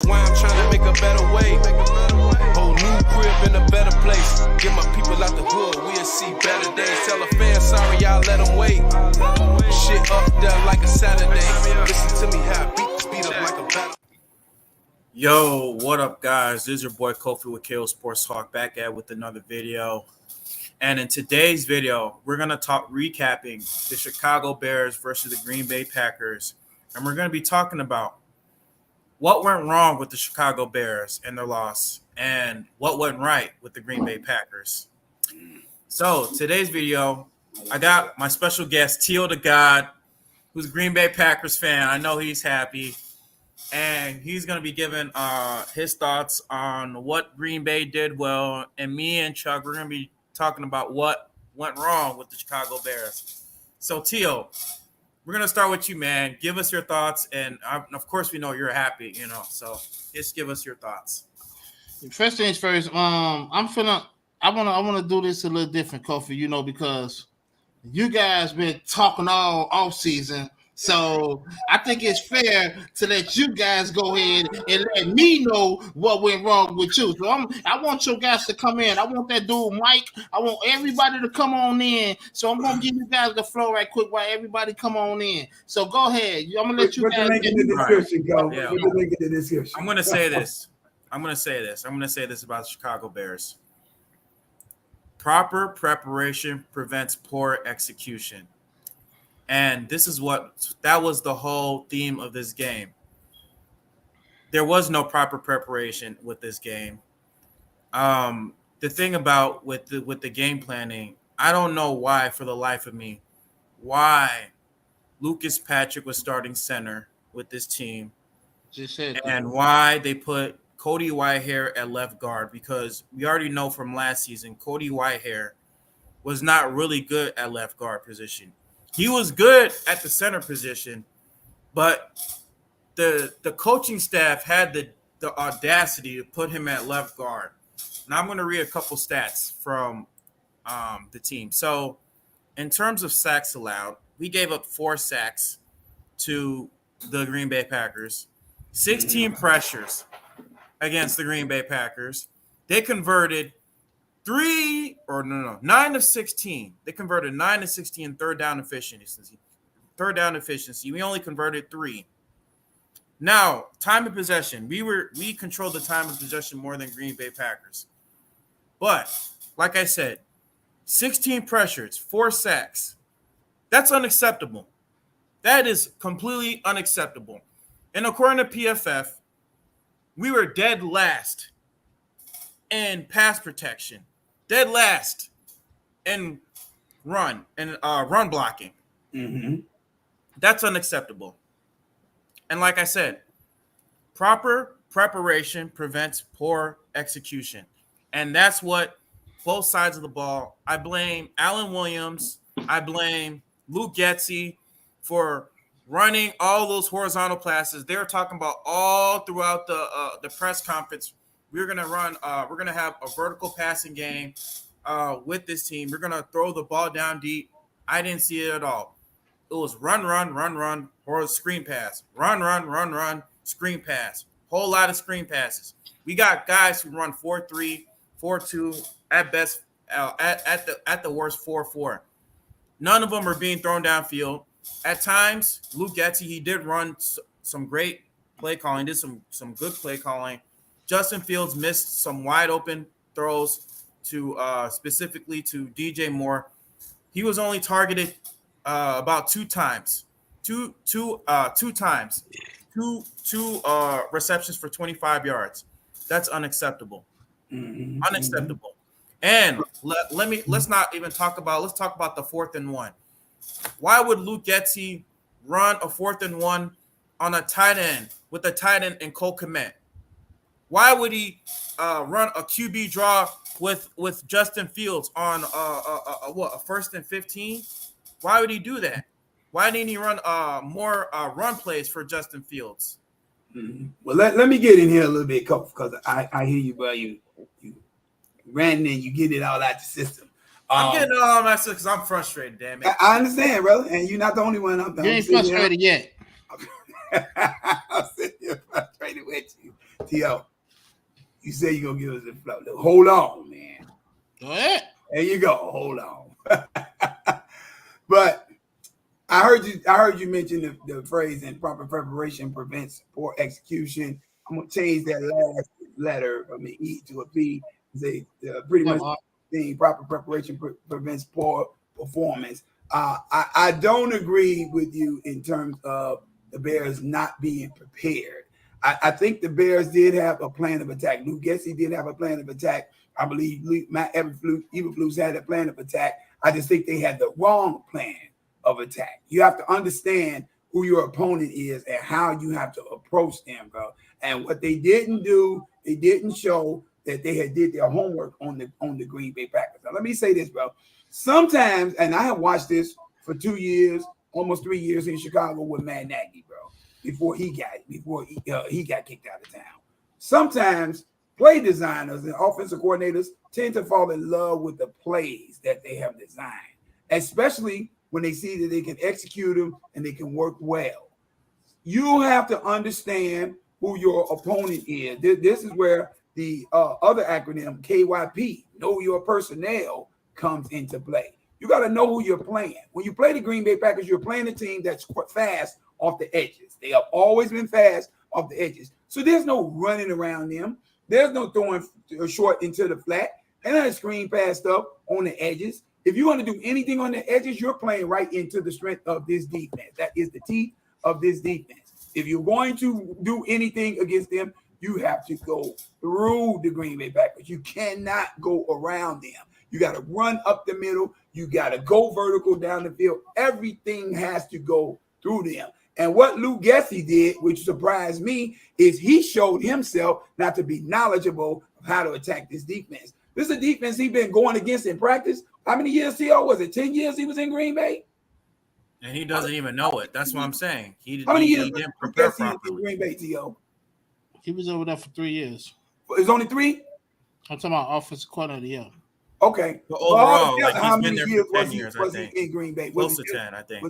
Why I'm trying to make a better way. Whole new crib in a better place. Get my people out the hood, we'll see better days. Tell a fan sorry, y'all let them wait. Shit up there like a Saturday. Listen to me how beats beat up like a battle. Yo, what up, guys? This is your boy Kofi with KO Sports Hangout back at with another video. And in today's video, we're going to talk recapping the Chicago Bears versus the Green Bay Packers. And we're going to be talking about what went wrong with the Chicago Bears and their loss and what went right with the Green Bay Packers. So today's video, I got my special guest, Teal the God, who's a Green Bay Packers fan. I know he's happy. And he's going to be giving his thoughts on what Green Bay did well. And me and Chuck, we're going to be talking about what went wrong with the Chicago Bears. So, Teal, we're going to start with you, man. Give us your thoughts. And, of course, we know you're happy, So, just give us your thoughts. First things first, I want to do this a little different, Kofi, because you guys been talking all off season. So I think it's fair to let you guys go ahead and let me know what went wrong with you. So I want you guys to come in. I want that dude Mike. I want everybody to come on in. So I'm gonna give you guys the flow right quick while everybody come on in. So go ahead. I'm gonna let you guys. Put the link in the description, go. Yeah. Put the link in the description. I'm gonna say this. I'm gonna say this about the Chicago Bears. Proper preparation prevents poor execution. And that was the whole theme of this game. There was no proper preparation with this game. The thing about with the game planning, I don't know why, for the life of me, why Lucas Patrick was starting center with this team, and why they put Cody Whitehair at left guard, because we already know from last season Cody Whitehair was not really good at left guard position. He was good at the center position, but the coaching staff had the audacity to put him at left guard. Now I'm going to read a couple stats from the team. So in terms of sacks allowed, we gave up 4 sacks to the Green Bay Packers, 16 pressures against the Green Bay Packers. They converted 9 of 16. They converted 9 of 16 in third down efficiency. We only converted 3. Now, time of possession. We controlled the time of possession more than Green Bay Packers. But, like I said, 16 pressures, 4 sacks. That's unacceptable. That is completely unacceptable. And according to PFF, we were dead last in pass protection. Dead last in run blocking. Mm-hmm. That's unacceptable. And like I said, proper preparation prevents poor execution. And that's what both sides of the ball. I blame Alan Williams. I blame Luke Getsy for running all those horizontal passes. They were talking about all throughout the press conference. We're gonna have a vertical passing game with this team. We're gonna throw the ball down deep. I didn't see it at all. It was run, or a screen pass. Run, screen pass. Whole lot of screen passes. We got guys who run 4-3, 4-2, at best, at the worst 4-4. None of them are being thrown downfield. At times, Luke Getsy, he did run some great play calling, did some good play calling. Justin Fields missed some wide open throws to specifically to DJ Moore. He was only targeted about 2 times. Two receptions for 25 yards. That's unacceptable. Mm-hmm. Unacceptable. And let's talk about the 4th and 1. Why would Luke Getsy run a 4th and 1 on a tight end with a tight end in Cole Kmet? Why would he run a QB draw with Justin Fields on a 1st and 15? Why would he do that? Why didn't he run more run plays for Justin Fields? Mm-hmm. Well, let me get in here a little bit, Coach, because I hear you, bro. You ran in, you get it all out the system. I'm getting it all out of because I'm frustrated, damn it. I understand, brother, and you're not the only one. You ain't frustrated yet. I'm sitting here frustrated with you. T.O., you say you're going to give us a flow. Hold on, man. Go ahead. There you go. Hold on. But I heard you mention the phrase improper preparation prevents poor execution. I'm going to change that last letter from an E to a P. Say pretty much the proper preparation prevents poor performance. I don't agree with you in terms of the Bears not being prepared. I think the Bears did have a plan of attack. Luke Getsy did have a plan of attack. I believe Matt Eberflus had a plan of attack. I just think they had the wrong plan of attack. You have to understand who your opponent is and how you have to approach them, bro. And what they didn't do, they didn't show that they had did their homework on the Green Bay Packers. Now, let me say this, bro. Sometimes, and I have watched this for 2 years, almost 3 years in Chicago with Matt Nagy, bro. Before he got kicked out of town. Sometimes play designers and offensive coordinators tend to fall in love with the plays that they have designed, especially when they see that they can execute them and they can work well. You have to understand who your opponent is. This is where the other acronym, KYP, know your personnel, comes into play. You got to know who you're playing. When you play the Green Bay Packers, you're playing a team that's fast off the edges. They have always been fast off the edges. So there's no running around them. There's no throwing short into the flat. And not screen pass stuff on the edges. If you want to do anything on the edges, you're playing right into the strength of this defense. That is the teeth of this defense. If you're going to do anything against them, you have to go through the Green Bay Packers. You cannot go around them. You got to run up the middle. You got to go vertical down the field. Everything has to go through them. And what Luke Getsy did, which surprised me, is he showed himself not to be knowledgeable of how to attack this defense. This is a defense he's been going against in practice. How many years, T.O.? Was it 10 years he was in Green Bay? And he doesn't even know it. That's what I'm saying. How many years he didn't prepare properly. In Green Bay, T.O.? He was over there for 3 years. It's only 3? I'm talking about offensive coordinator, yeah. Okay. But overall, how he's been many there years for 10 years, I was think. he in Green Bay? Close to 10, I think.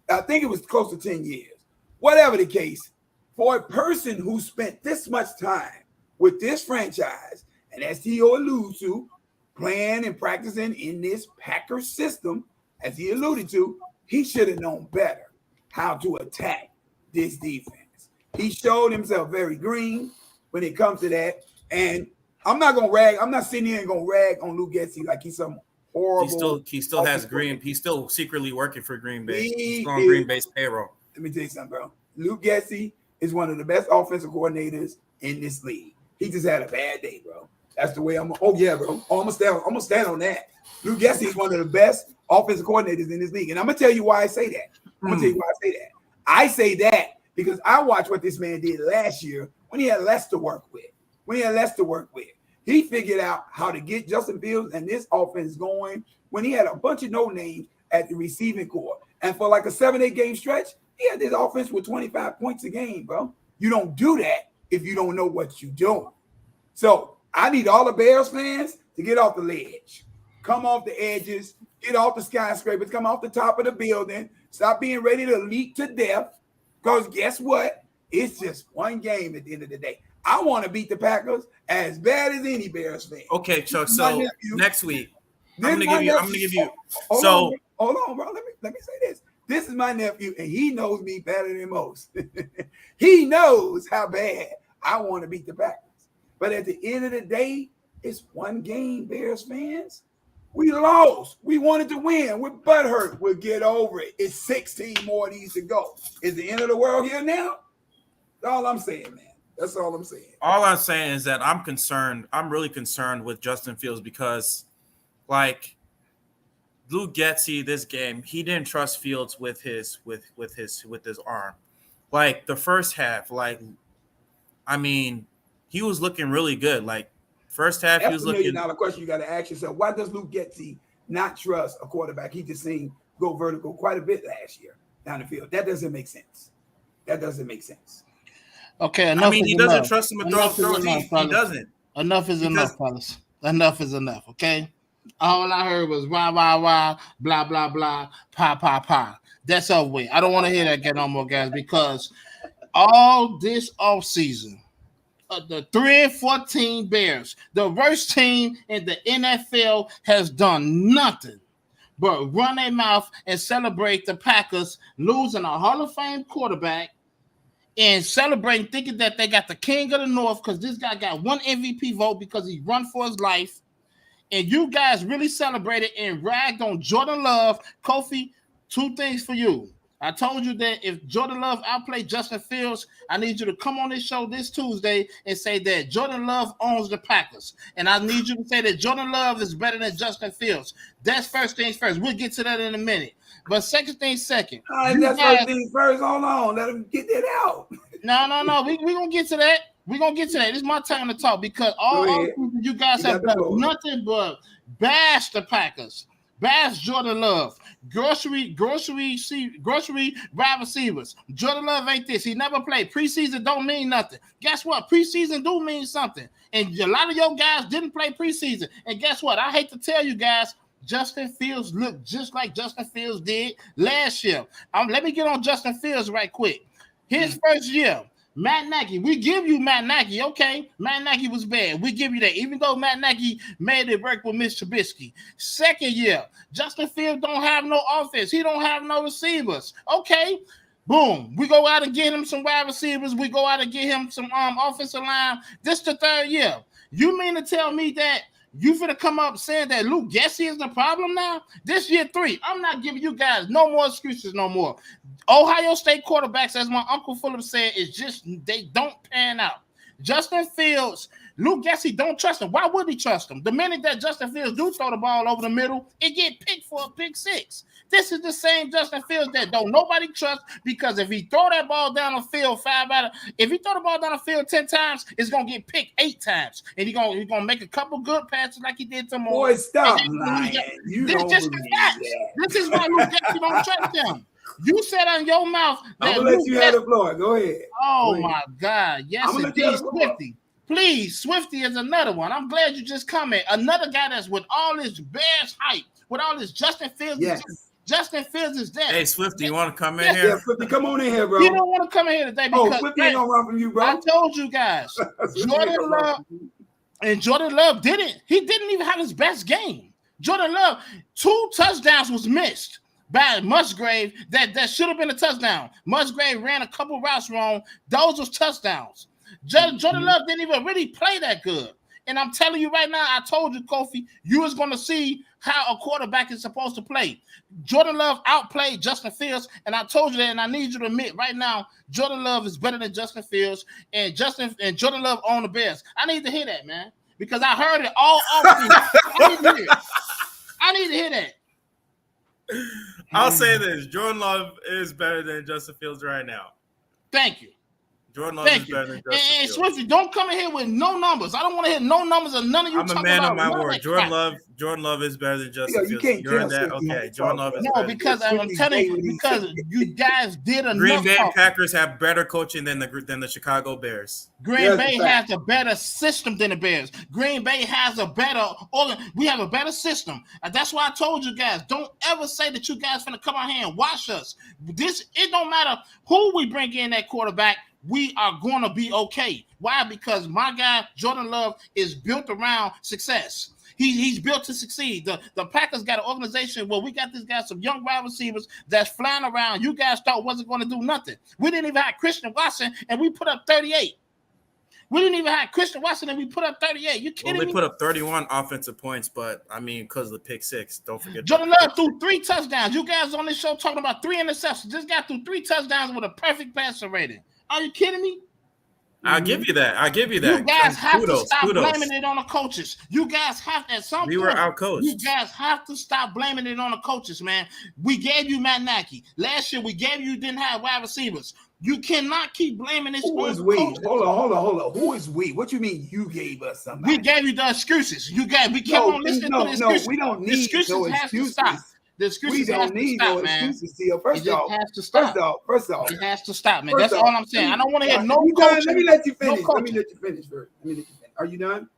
I think it was close to 10 years. Whatever the case, for a person who spent this much time with this franchise, and as T.O. alluded to, playing and practicing in this Packers system, as he alluded to, he should have known better how to attack this defense. He showed himself very green when it comes to that. And I'm not going to rag. I'm not sitting here and going to rag on Luke Getsy like he's some horrible. He still has Green. He's still secretly working for Green Bay. He's on Green Bay's payroll. Let me tell you something, bro. Luke Getsy is one of the best offensive coordinators in this league. He just had a bad day, bro. That's the way I'm. Oh yeah, bro. I'm gonna stand on that. Luke Getsy is one of the best offensive coordinators in this league, and I'm gonna tell you why I say that. I say that because I watched what this man did last year when he had less to work with. He figured out how to get Justin Fields and this offense going when he had a bunch of no names at the receiving core, and for like a 7-8 game stretch, he had this offense with 25 points a game, bro. You don't do that if you don't know what you're doing. So I need all the Bears fans to get off the ledge, come off the edges, get off the skyscrapers, come off the top of the building, stop being ready to leap to death, because guess what? It's just one game at the end of the day. I want to beat the Packers as bad as any Bears fan. Okay, Chuck. So next week, I'm gonna give you. Hold on, bro. Let me say this. This is my nephew, and he knows me better than most. He knows how bad I want to beat the Packers. But at the end of the day, it's one game, Bears fans. We lost. We wanted to win. We're butthurt. We'll get over it. It's 16 more of these to go. Is the end of the world here now? That's all I'm saying, man. That's all I'm saying. All I'm saying is that I'm concerned. I'm really concerned with Justin Fields because, like, Luke Getsy, this game, he didn't trust Fields with his arm. Like the first half, he was looking really good. Like first half, he was looking. That's $1 million question you got to ask yourself. Why does Luke Getsy not trust a quarterback he just seen go vertical quite a bit last year down the field? That doesn't make sense. Okay, enough. He doesn't trust him to throw deep. He doesn't. Enough is enough, fellas. Enough is enough. Okay. All I heard was wah, wah, wah, blah, blah, blah, pa, pa, pa. That's over with. I don't want to hear that again no more, guys, because all this offseason, the 3-14 Bears, the worst team in the NFL, has done nothing but run their mouth and celebrate the Packers losing a Hall of Fame quarterback and celebrating, thinking that they got the king of the North because this guy got one MVP vote because he run for his life. And you guys really celebrated and ragged on Jordan Love. Kofi, two things for you. I told you that if Jordan Love outplayed Justin Fields, I need you to come on this show this Tuesday and say that Jordan Love owns the Packers. And I need you to say that Jordan Love is better than Justin Fields. That's first things first. We'll get to that in a minute. But second things second. First things first. Hold on. Let him get that out. No. We're going to get to that. We're going to get to that. It's my time to talk because all you guys have done nothing but bash the Packers. Bash Jordan Love. Grocery wide receivers. Jordan Love ain't this. He never played. Preseason don't mean nothing. Guess what? Preseason do mean something. And a lot of your guys didn't play preseason. And guess what? I hate to tell you guys, Justin Fields looked just like Justin Fields did last year. Let me get on Justin Fields right quick. His first year, Matt Nagy, we give you Matt Nagy, okay? Matt Nagy was bad. We give you that, even though Matt Nagy made it work with Mitch Trubisky. Second year, Justin Fields don't have no offense. He don't have no receivers. Okay, boom. We go out and get him some wide receivers. We go out and get him some offensive line. This the third year. You mean to tell me that you finna come up saying that Luke Gessie is the problem now? This year 3, I'm not giving you guys no more excuses no more. Ohio State quarterbacks, as my Uncle Philip said, is just they don't pan out. Justin Fields, Luke Gessie don't trust him. Why would he trust him? The minute that Justin Fields do throw the ball over the middle, it get picked for a pick 6. This is the same Justin Fields that don't nobody trust because if he throw that ball down the field 10 times, it's gonna get picked 8 times, and he's gonna make a couple good passes like he did tomorrow. Boy, stop lying. This is why Luke Gessie don't trust him. You said on your mouth that I'm gonna let you have the floor. Go ahead. Oh my God. Yes, indeed, Swifty. Please, Swifty is another one. I'm glad you just come in. Another guy that's with all this Bears hype, with all this Justin Fields. Yes. Justin Fields is dead. Hey, Swifty, you want to come in here? Yeah, Swifty, come on in here, bro. You don't want to come in here today because Swifty ain't gonna run from you, bro. I told you guys, Jordan Love didn't. He didn't even have his best game. Jordan Love, 2 touchdowns was missed by Musgrave that should have been a touchdown. Musgrave ran a couple routes wrong. Those was touchdowns. Jordan Love didn't even really play that good. And I'm telling you right now, I told you, Kofi, you was going to see how a quarterback is supposed to play. Jordan Love outplayed Justin Fields, and I told you that, and I need you to admit right now, Jordan Love is better than Justin Fields, and Jordan Love own the Bears. I need to hear that, man, because I heard it all offseason. I need to hear that. I'll say this: Jordan Love is better than Justin Fields right now. Thank you. Jordan Love is better than Justin Fields. And Swifty, don't come in here with no numbers. I don't want to hear no numbers of none of you. I'm a man of my word. Jordan Love is better than Justin Fields. You're in that, okay? Jordan Love is better. Because I'm telling you, because you guys did enough. Green Bay Packers have better coaching than the Chicago Bears. Green Bay has a better system than the Bears. Green Bay has a better. We have a better system. That's why I told you guys, don't ever say that you guys finna come out here and watch us. It don't matter who we bring in that quarterback. We are going to be okay. Why? Because my guy, Jordan Love, is built around success. He's built to succeed. The Packers got an organization where we got this guy, some young wide receivers that's flying around. You guys thought wasn't going to do nothing. We didn't even have Christian Watson, and we put up 38. We didn't even have Christian Watson, and we put up 38. You kidding me? Well, they put up 31 offensive points, but, I mean, because of the pick 6. Don't forget. Jordan Love threw 3 touchdowns. You guys on this show talking about 3 interceptions. This guy threw 3 touchdowns with a perfect passer rating. Are you kidding me? I'll give you that. You guys have to stop blaming it on the coaches. You guys have at some point. We were outcoached. You guys have to stop blaming it on the coaches, man. We gave you Matt Nagy. Last year, we gave you didn't have wide receivers. You cannot keep blaming this. Who is we? Hold on. Who is we? What you mean you gave us something? We gave you the excuses. We kept on listening to the excuses. No, we don't need no excuses. The excuses have to stop, man. First off, it has to stop, man. That's all I'm saying. I don't want to hear no coach. Let me let you finish. First. Are you done?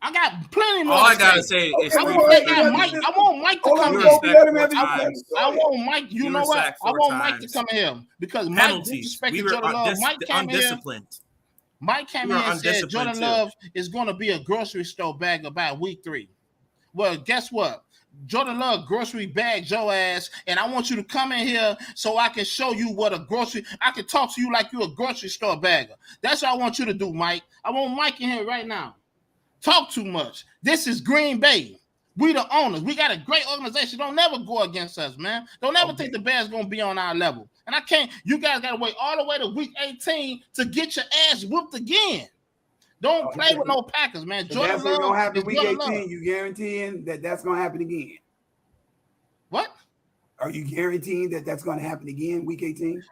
I got plenty more. All I gotta say is, I want Mike to come here. I want Mike. You know what? I want Mike to come here because Mike disrespected Jordan Love. Mike came here. Mike came in and said Jordan Love is going to be a grocery store bagger by week 3. Well, guess what? Jordan Love grocery bagged your ass, and I want you to come in here so I can show you what a grocery. I can talk to you like you're a grocery store bagger. That's what I want you to do, Mike. I want Mike in here right now. Talk too much. This is Green Bay. We the owners. We got a great organization. Don't never go against us, man. Don't ever think the Bears gonna be on our level. And I can't. You guys gotta wait all the way to week 18 to get your ass whooped again. Don't play with no Packers, man. So that's what's gonna happen week 18. You guaranteeing that that's gonna happen again? What? Are you guaranteeing that that's gonna happen again week 18?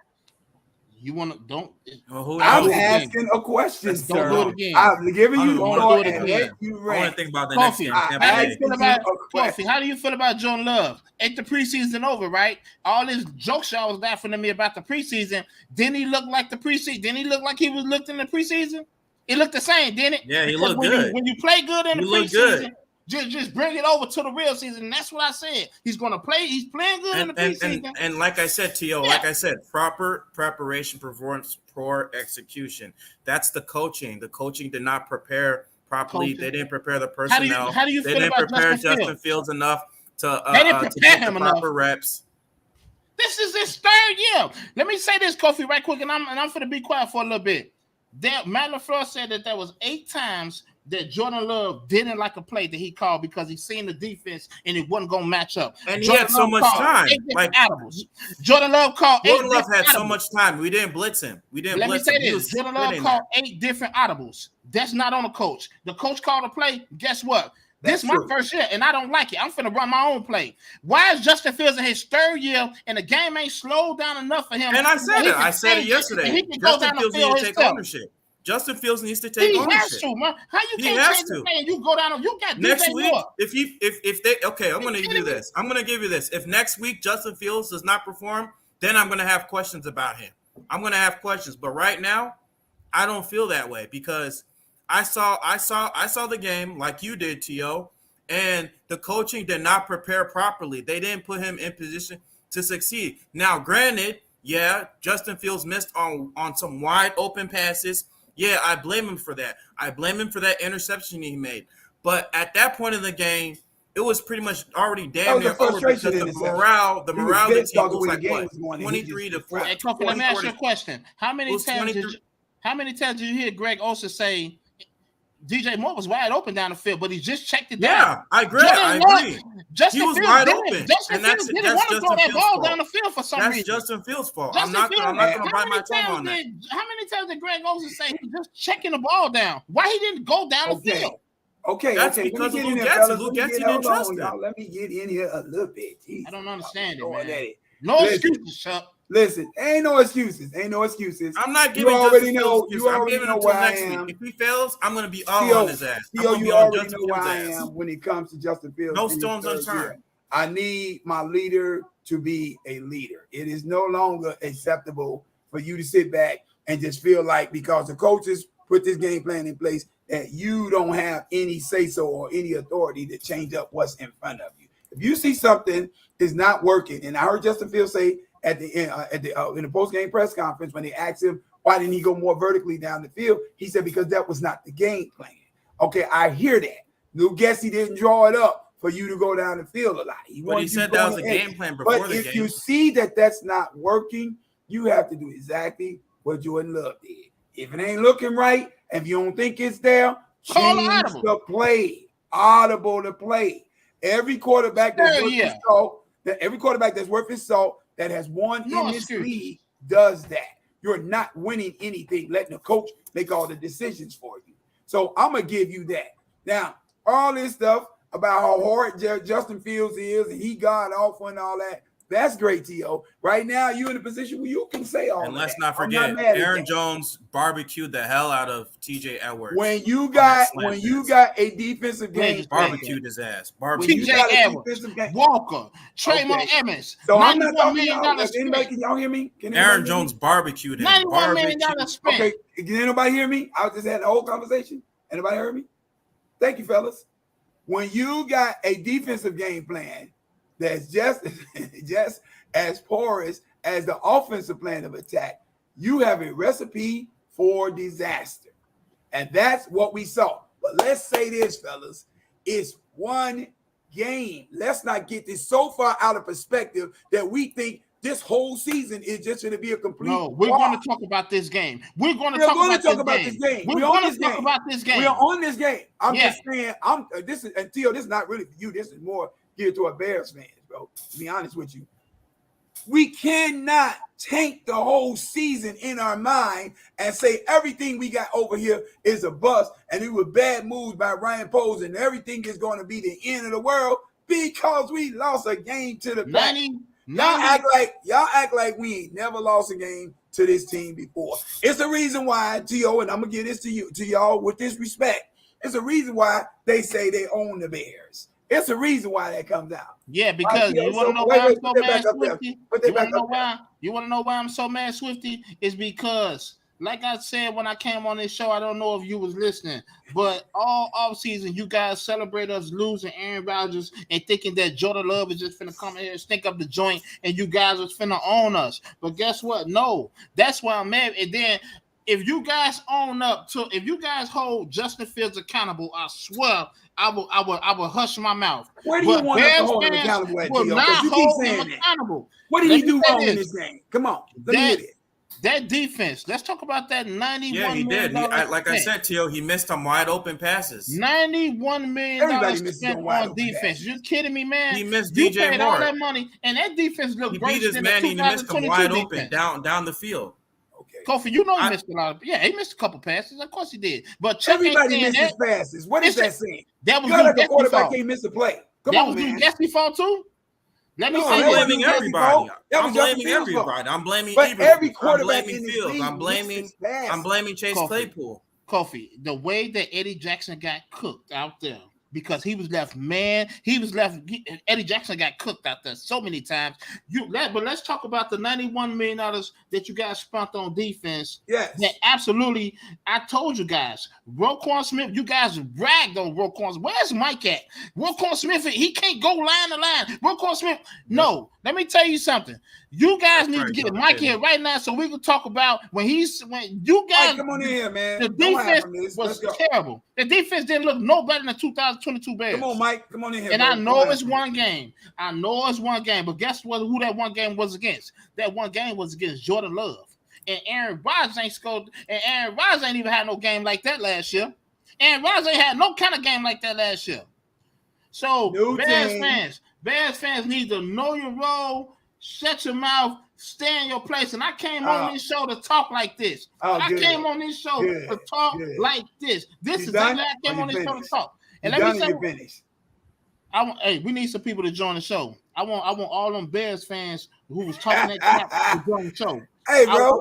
You want to don't? I'm asking a question, sir. Don't do it again. I'm giving you I want to think about the next game. How do you feel about Jordan Love? Ain't the preseason over, right? All this jokes y'all was laughing at me about the preseason. Didn't he look like the preseason? Didn't he look like he was looked in the preseason? It looked the same, didn't it? Yeah, he looked good. When you play good in the preseason, just bring it over to the real season. And that's what I said. He's going to play. He's playing good in the preseason. And like I said, T.O., like I said, proper preparation, performance, poor execution. That's the coaching. The coaching did not prepare properly. They didn't prepare the personnel. How do you feel they didn't about prepare Justin Fields enough to get the proper reps. This is his 3rd year. Let me say this, Kofi, right quick, and I'm going to be quiet for a little bit. Matt LaFleur said that there was 8 times that Jordan Love didn't like a play that he called because he seen the defense and it wasn't going to match up. And he had so much time. Jordan Love called 8 Jordan Love had so much time. We didn't blitz him. Let me say this. Jordan Love called 8 different audibles. That's not on the coach. The coach called a play. Guess what? This is my first year, and I don't like it. I'm finna run my own play. Why is Justin Fields in his 3rd year, and the game ain't slowed down enough for him? And I said it. I said it yesterday. Justin Fields needs to take ownership. Justin Fields needs to take ownership. He has to, man. How you can't change the game? You go down. You got next week. If they I'm going to give you this. I'm going to give you this. If next week Justin Fields does not perform, then I'm going to have questions about him. I'm going to have questions. But right now, I don't feel that way because I saw the game like you did, T.O., and the coaching did not prepare properly. They didn't put him in position to succeed. Now, granted, yeah, Justin Fields missed on some wide open passes. Yeah, I blame him for that. I blame him for that interception he made. But at that point in the game, it was pretty much already damn near over because the morale of the team was like what, 23 to 4. Hey, Kofi, let me ask you a question. How many times did you hear Greg Olsen say DJ Moore was wide open down the field, but he just checked it down? Yeah, I agree. Justin he was Fields wide didn't. open. Justin Fields didn't want to throw that ball down the field for some reason. That's Justin Fields' fault. I'm not going to bite my tongue on that. How many times did Greg Olsen say he was just checking the ball down? Why he didn't go down the field? Okay, that's because of Luke Getz. Luke Getz didn't trust him. Let me get in here a little bit. Jeez. I don't understand it, man. No excuses, Chuck. Listen, ain't no excuses. I'm not giving Justin Fields excuses. I'm giving him until next week. If he fails, I'm going to be all on his ass. You already know where I am when it comes to Justin Fields. No stones unturned. I need my leader to be a leader. It is no longer acceptable for you to sit back and just feel like because the coaches put this game plan in place that you don't have any say-so or any authority to change up what's in front of you. If you see something is not working, and I heard Justin Fields say at the end in the post-game press conference when they asked him why didn't he go more vertically down the field, he said because that was not the game plan. Okay, I hear that. Luke Getz didn't draw it up for you to go down the field a lot. He said that was a game plan before the game. But if you see that that's not working, you have to do exactly what Jordan Love did. If it ain't looking right, if you don't think it's there, change the play. Audible the play. Every quarterback that's worth his salt, that has won in this league does that. You're not winning anything, letting the coach make all the decisions for you. So I'm going to give you that. Now, all this stuff about how hard Justin Fields is and he got off and all that, that's great, T.O. Right now, you're in a position where you can say all that. And let's not forget, Aaron Jones barbecued the hell out of T.J. Edwards. When you got a defensive game, barbecued his ass. T.J. Edwards, Walker, Trayvon Evans. So I'm not talking about anybody. Can y'all hear me? Aaron Jones barbecued him. $91 million spent. Okay, can anybody hear me? I was just had a whole conversation. Anybody heard me? Thank you, fellas. When you got a defensive game plan that's just as porous as the offensive plan of attack, you have a recipe for disaster. And that's what we saw. But let's say this, fellas. It's one game. Let's not get this so far out of perspective that we think this whole season is just going to be a complete. No, we're going to talk about this game. We're going to talk about this game. We're going to talk about this game. We're on this game. I'm just saying. This is not really for you. This is more geared toward Bears fans, bro. To be honest with you, we cannot tank the whole season in our mind and say everything we got over here is a bust and it was bad moves by Ryan Poles and everything is going to be the end of the world because we lost a game to the back. Y'all act like we ain't never lost a game to this team before. It's the reason why, T.O., and I'm gonna give this to y'all with this respect. It's the reason why they say they own the Bears. It's the reason why that comes out. Yeah, because you want to know why I'm so mad, Swifty? You want to know why I'm so mad, Swifty? It's because, like I said when I came on this show, I don't know if you was listening, but all offseason, you guys celebrate us losing Aaron Rodgers and thinking that Jordan Love is just finna come in here and stink up the joint and you guys was finna own us. But guess what? No, that's why I'm mad. And then if you guys if you guys hold Justin Fields accountable, I swear I will hush my mouth. Where do you want us to hold him accountable at, T.O.? Because you keep saying that. What did he do wrong in this game? Come on, let me get it. That defense. Let's talk about that 91 Yeah, he did. Like I said, Tio, he missed some wide open passes. $91 million spent on defense. You kidding me, man? He missed you DJ paid Moore. all that money, and that defense looked great. He beat his man. He missed them wide open down the field. Okay, Kofi, you know he missed a lot of. Yeah, he missed a couple passes. Of course he did. But everybody misses passes. What is that saying? That was like a quarterback can't miss a play. Come on, man. That was fault too. I'm blaming everybody. I'm blaming everybody. I'm blaming every quarterback in Fields. I'm blaming Chase Claypool. Kofi, the way that Eddie Jackson got cooked out there, because he was left. Eddie Jackson got cooked out there so many times. But let's talk about the $91 million that you guys spent on defense. Yes. That absolutely, I told you guys, Roquan Smith, you guys bragged on Roquan. Where's Mike at? Roquan Smith, he can't go line to line. Roquan Smith, no. Let me tell you something. You guys need to get Mike here right now so we can talk about when you guys. Mike, come on in here, man. The defense was terrible. The defense didn't look no better than the 2022 Bears. Come on, Mike. Come on in here. And I know it's one game. But guess what? Who that one game was against? That one game was against Jordan Love. And Aaron Rodgers ain't scored. And Aaron Rodgers ain't even had no game like that last year. Aaron Rodgers ain't had no kind of game like that last year. So Bears fans need to know your role, shut your mouth, stay in your place. And I came on this show to talk like this. Came on this show to talk like this. This is exactly I came on this show to talk. And let me say, we need some people to join the show. I want all them Bears fans who was talking that crap to join the show. Hey, bro.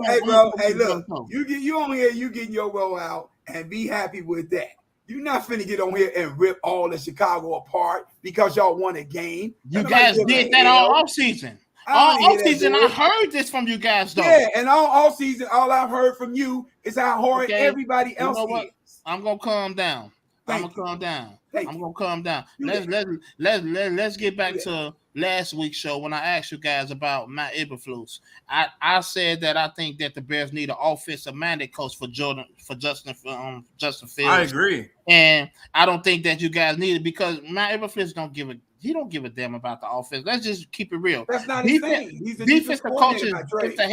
Hey, look. You on here, you getting your roll out and be happy with that. You're not finna get on here and rip all of Chicago apart because y'all won a game. You guys did that all offseason. All offseason, I heard this from you guys, though. Yeah, and all offseason, all I've heard from you is how horrid everybody else is. I'm gonna calm down. I'm gonna calm down. Let's get back to last week's show when I asked you guys about Matt Eberflus. I said that I think that the Bears need an offensive-minded coach for Justin Fields. I agree, and I don't think that you guys need it because Matt Eberflus don't give a damn about the offense. Let's just keep it real. That's not his thing. He's a defensive coach. If the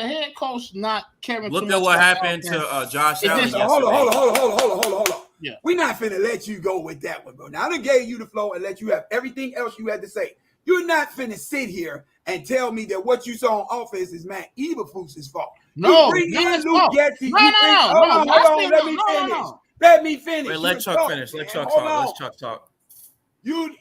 head coach not caring. Look at what happened to Josh Allen. Hold on. Yeah. We're not finna let you go with that one, bro. Now I done gave you the flow and let you have everything else you had to say. You're not finna sit here and tell me that what you saw on offense is Matt Eberflus's fault. No, Let me finish. Wait, let Chuck finish. Let Chuck talk. You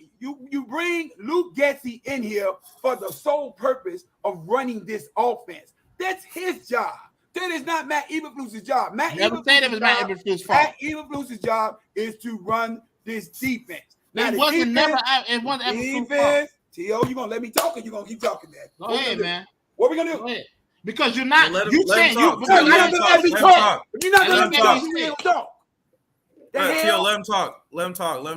bring Luke Getsy in here for the sole purpose of running this offense. That's his job. That is not Matt Eberflus's job. Matt Eberflus's job is to run this defense. Now, it wasn't defense. T.O., you gonna let me talk or you gonna keep talking, man? Go ahead, man. What we gonna do? Because you're not. Let you're him not gonna let me talk. You're not gonna let me talk. T.O., let him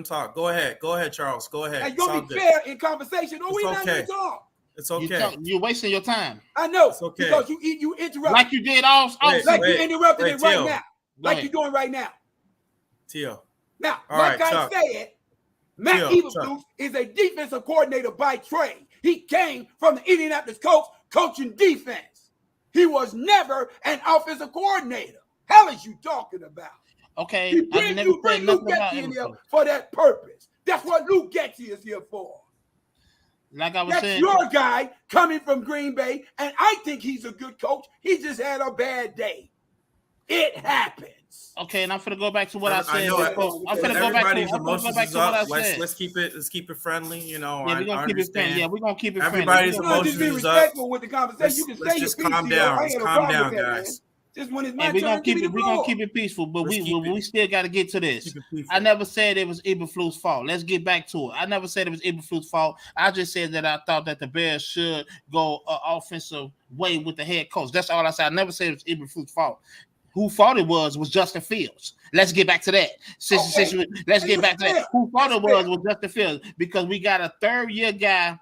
talk. Go ahead, Charles. Go ahead. Hey, you're gonna be fair in conversation, or we not gonna talk. It's okay. You're wasting your time. I know. It's okay. Because you interrupted. Like you did all. You interrupted it right now. like you're doing right now. Tio. Now, All like right, I said, Matt Eberflus is a defensive coordinator by trade. He came from the Indianapolis Colts coaching defense. He was never an offensive coordinator. Hell is you talking about? Okay, You bring Luke Getsy in here for that purpose. That's what Luke Getsy is here for. Like I was saying, your guy coming from Green Bay, and I think he's a good coach. He just had a bad day. It happens. Okay, and I'm gonna go back to what I said. I'm gonna go back to what I said. Let's keep it friendly. You know, yeah, we're gonna keep it friendly. Yeah, we're gonna keep it friendly. Everybody's emotions just be respectful with the conversation. You can say just calm down. Just calm down, guys. Just when it's my we're gonna keep it peaceful, but we still got to get to this. I never said it was Eberflus' fault. Let's get back to it. I never said it was Eberflus' fault. I just said that I thought that the Bears should go offensive way with the head coach. That's all I said. I never said it was Eberflus' fault. Who thought it was Justin Fields. Let's get back to that. Let's get back to that. Who thought it was Justin Fields, because we got a third-year guy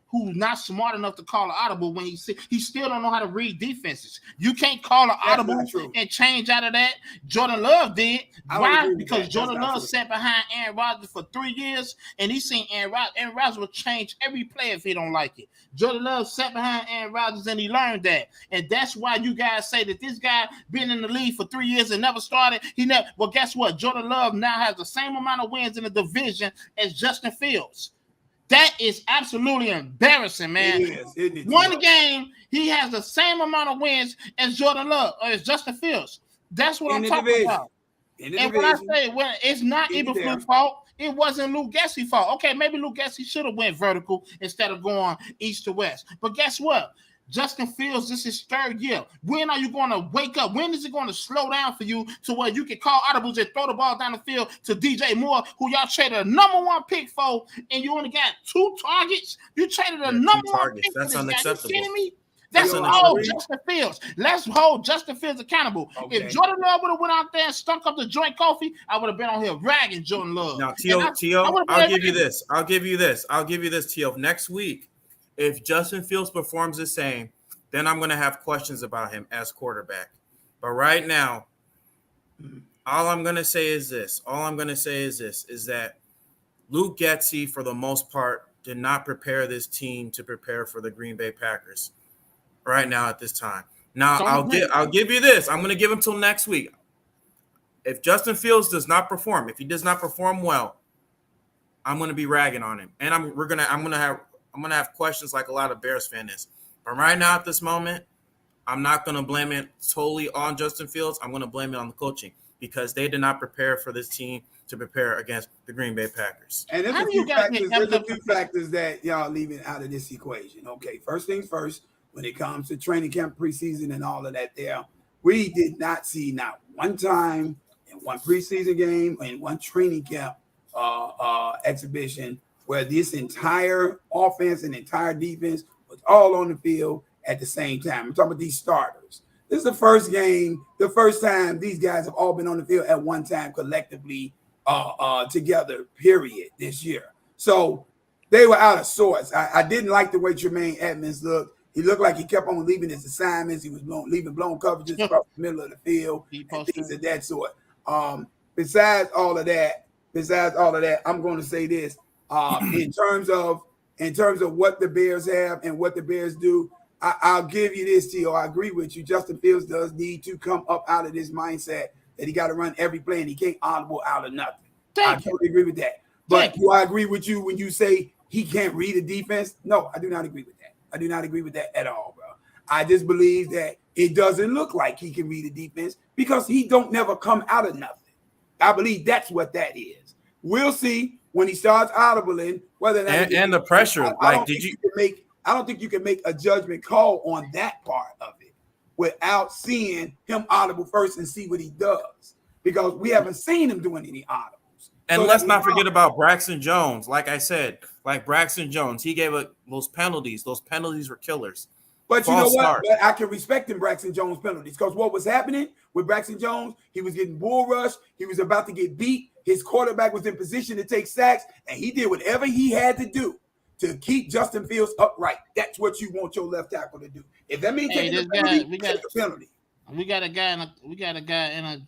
who's not smart enough to call an audible when he still don't know how to read defenses. You can't call an audible and change out of that. Jordan Love did. Why? Because Jordan Love sat behind Aaron Rodgers for 3 years, and he seen Aaron Rodgers will change every play if he don't like it. Jordan Love sat behind Aaron Rodgers, and he learned that. And that's why you guys say that this guy been in the league for 3 years and never started. Well, guess what? Jordan Love now has the same amount of wins in the division as Justin Fields. That is absolutely embarrassing, man. It is. One game, he has the same amount of wins as Jordan Love or as Justin Fields. That's what I'm talking about. And when I say, it's not Eberflus' fault, it wasn't Luke Getsy's fault. Okay, maybe Luke Getsy should have went vertical instead of going east to west. But guess what? Justin Fields, this is third year. When are you going to wake up? When is it going to slow down for you to where you can call audibles and throw the ball down the field to DJ Moore, who y'all traded a number one pick for, and you only got 2 targets? You traded a number one pick. That's unacceptable. Are you kidding me? That's all Justin Fields. Let's hold Justin Fields accountable. Okay. If Jordan Love would have went out there and stunk up the joint coffee, I would have been on here ragging Jordan Love. Now, Tio, I'll give you this, Tio. Next week, if Justin Fields performs the same, then I'm going to have questions about him as quarterback. But right now, all I'm going to say is this, is that Luke Getsy, for the most part, did not prepare this team to prepare for the Green Bay Packers right now at this time. Now, I'll give you this. I'm going to give him till next week. If Justin Fields does not perform, if he does not perform well, I'm going to be ragging on him. And I'm going to have questions like a lot of Bears fans is. But right now at this moment, I'm not going to blame it totally on Justin Fields. I'm going to blame it on the coaching because they did not prepare for this team to prepare against the Green Bay Packers. And there's a few factors that y'all leaving out of this equation. Okay, first things first, when it comes to training camp, preseason, and all of that there, we did not see not one time in one preseason game or in one training camp exhibition where this entire offense and entire defense was all on the field at the same time. I'm talking about these starters. This is the first game, the first time these guys have all been on the field at one time collectively together, period, this year. So they were out of sorts. I didn't like the way Tremaine Edmonds looked. He looked like he kept on leaving his assignments. He was leaving blown coverages across the middle of the field, and things of that sort. Besides all of that, I'm going to say this. In terms of what the Bears have and what the Bears do, I'll give you this, Tio. I agree with you. Justin Fields does need to come up out of this mindset that he got to run every play and he can't audible out of nothing. I totally agree with that. But do I agree with you when you say he can't read a defense? No, I do not agree with that. I do not agree with that at all, bro. I just believe that it doesn't look like he can read a defense because he don't never come out of nothing. I believe that's what that is. We'll see when he starts audibling whether or not and the pressure. I don't think you can make a judgment call on that part of it without seeing him audible first and see what he does, because we haven't seen him doing any audibles. And so let's not forget about Braxton Jones. Like I said, Braxton Jones, he gave up those penalties. Those penalties were killers. But you know what? But I can respect him, Braxton Jones penalties, because what was happening with Braxton Jones, he was getting bull rushed. He was about to get beat. His quarterback was in position to take sacks, and he did whatever he had to do to keep Justin Fields upright. That's what you want your left tackle to do. If that means taking a penalty, take a penalty. We got a guy in a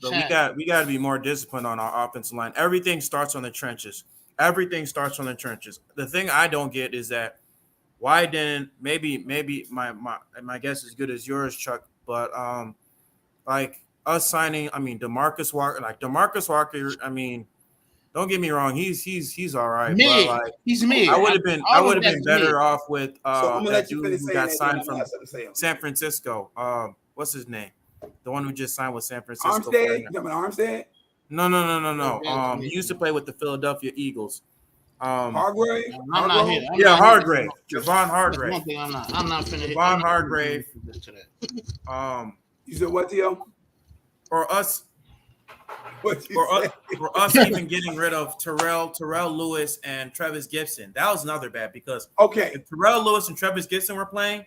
But chat. we got to be more disciplined on our offensive line. Everything starts on the trenches. Everything starts on the trenches. The thing I don't get is that why didn't maybe my guess is good as yours, Chuck, but like us signing, I mean Demarcus Walker, I mean, don't get me wrong, he's all right, but Mid. like He's mid. I All would of have that's been better mid. off with So I'm gonna that let you dude finish who saying got that. signed Then from I something to say. San Francisco. What's his name? The one who just signed with San Francisco. Armstead, you talking about Armstead? No. He used to play with the Philadelphia Eagles. Hargrave? I'm not here. Yeah, Hargrave. Javon Hargrave. One thing I'm not finna. Javon Hargrave. You said what, Theo? Or us What you say? for us even getting rid of Terrell Lewis and Travis Gibson. That was another bad because Okay. if Terrell Lewis and Travis Gibson were playing,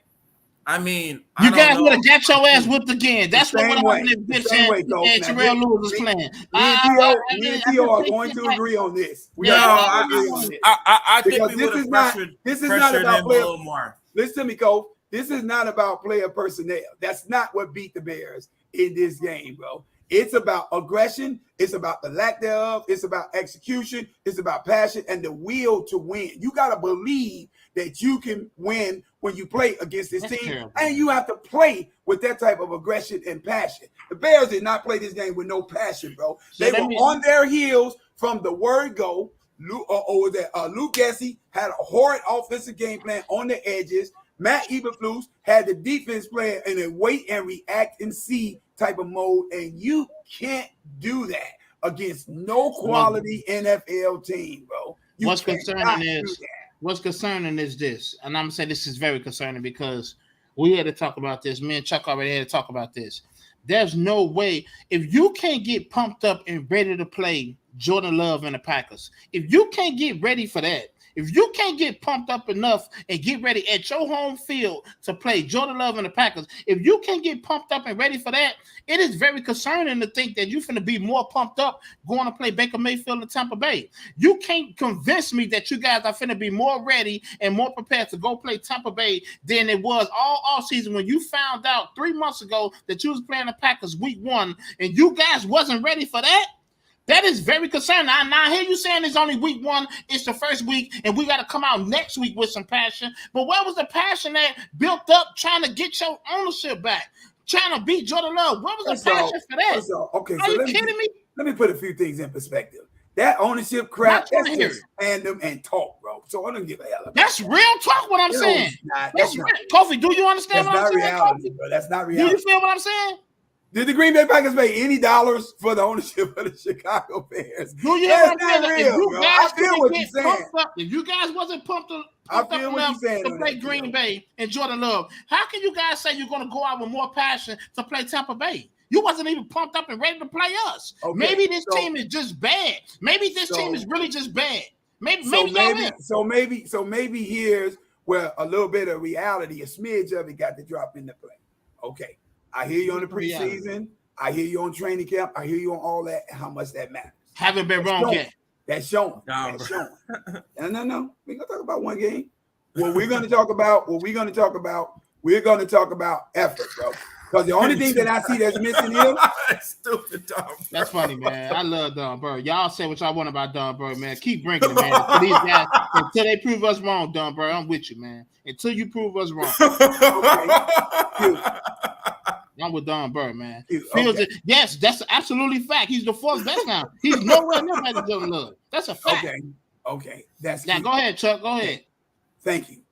I mean, I You don't guys know. would have got your ass whipped again. That's what same would way. happen if The Gibson same way, Coach. and Now, Terrell Lewis was playing. Me and Theo are going to agree on this. We No, are going to agree on this. I think Because we would have this is not pressured about him a player. little more. Listen to me, Coach. This is not about player personnel. That's not what beat the Bears in this game, bro. It's about aggression. It's about the lack thereof. It's about execution. It's about passion and the will to win. You got to believe that you can win when you play against this team. Terrible. And you have to play with that type of aggression and passion. The Bears did not play this game with no passion, bro. They were on their heels from the word go. Luke Gessie had a horrid offensive game plan on the edges. Matt Eberflus had the defense playing in a wait and react and see type of mode, and you can't do that against no quality NFL team, bro. What's concerning is this, and I'm gonna say this is very concerning because we had to talk about this. Me and Chuck already had to talk about this. There's no way if you can't get pumped up and ready to play Jordan Love and the Packers, if you can't get ready for that, if you can't get pumped up enough and get ready at your home field to play Jordan Love and the Packers, if you can't get pumped up and ready for that, it is very concerning to think that you're going to be more pumped up going to play Baker Mayfield in Tampa Bay. You can't convince me that you guys are going to be more ready and more prepared to go play Tampa Bay than it was all offseason when you found out 3 months ago that you was playing the Packers week 1 and you guys wasn't ready for that. That is very concerning. Now I hear you saying it's only week 1, it's the first week, and we got to come out next week with some passion. But where was the passion that built up trying to get your ownership back, trying to beat Jordan Love? Where was the passion for that? Okay, Are you kidding me? Let me put a few things in perspective. That ownership crap, that's just random and talk, bro. So I don't give a hell about That's real talk, what I'm saying. That's real. Kofi, do you understand what I'm saying? Reality, bro. That's not reality. Do you feel what I'm saying? Did the Green Bay Packers pay any dollars for the ownership of the Chicago Bears? Do you hear what I'm saying? I feel what you're saying. If you guys wasn't pumped up enough to play Green Bay and Jordan Love, how can you guys say you're going to go out with more passion to play Tampa Bay? You wasn't even pumped up and ready to play us. Okay, maybe this team is just bad. Maybe this team is really just bad. Maybe here's where a little bit of reality, a smidge of it got to drop into play. Okay. I hear you on the preseason. I hear you on training camp. I hear you on all that and how much that matters. Haven't been wrong yet. That's showing. That's showing. No. We're gonna talk about one game. We're gonna talk about effort, bro. Because the only thing that I see that's missing here, stupid Don. That's funny, man. I love Don Burr. Y'all say what y'all want about Don Burr, man. Keep bringing it, man. For these guys, until they prove us wrong, Don Burr, I'm with you, man. Until you prove us wrong. Okay. I'm with Don Burr, man. Okay. Yes, that's absolutely fact. He's the fourth best now. He's nowhere near better than Love. That's a fact. Okay. That's now. Go ahead, Chuck. Go ahead. Thank you.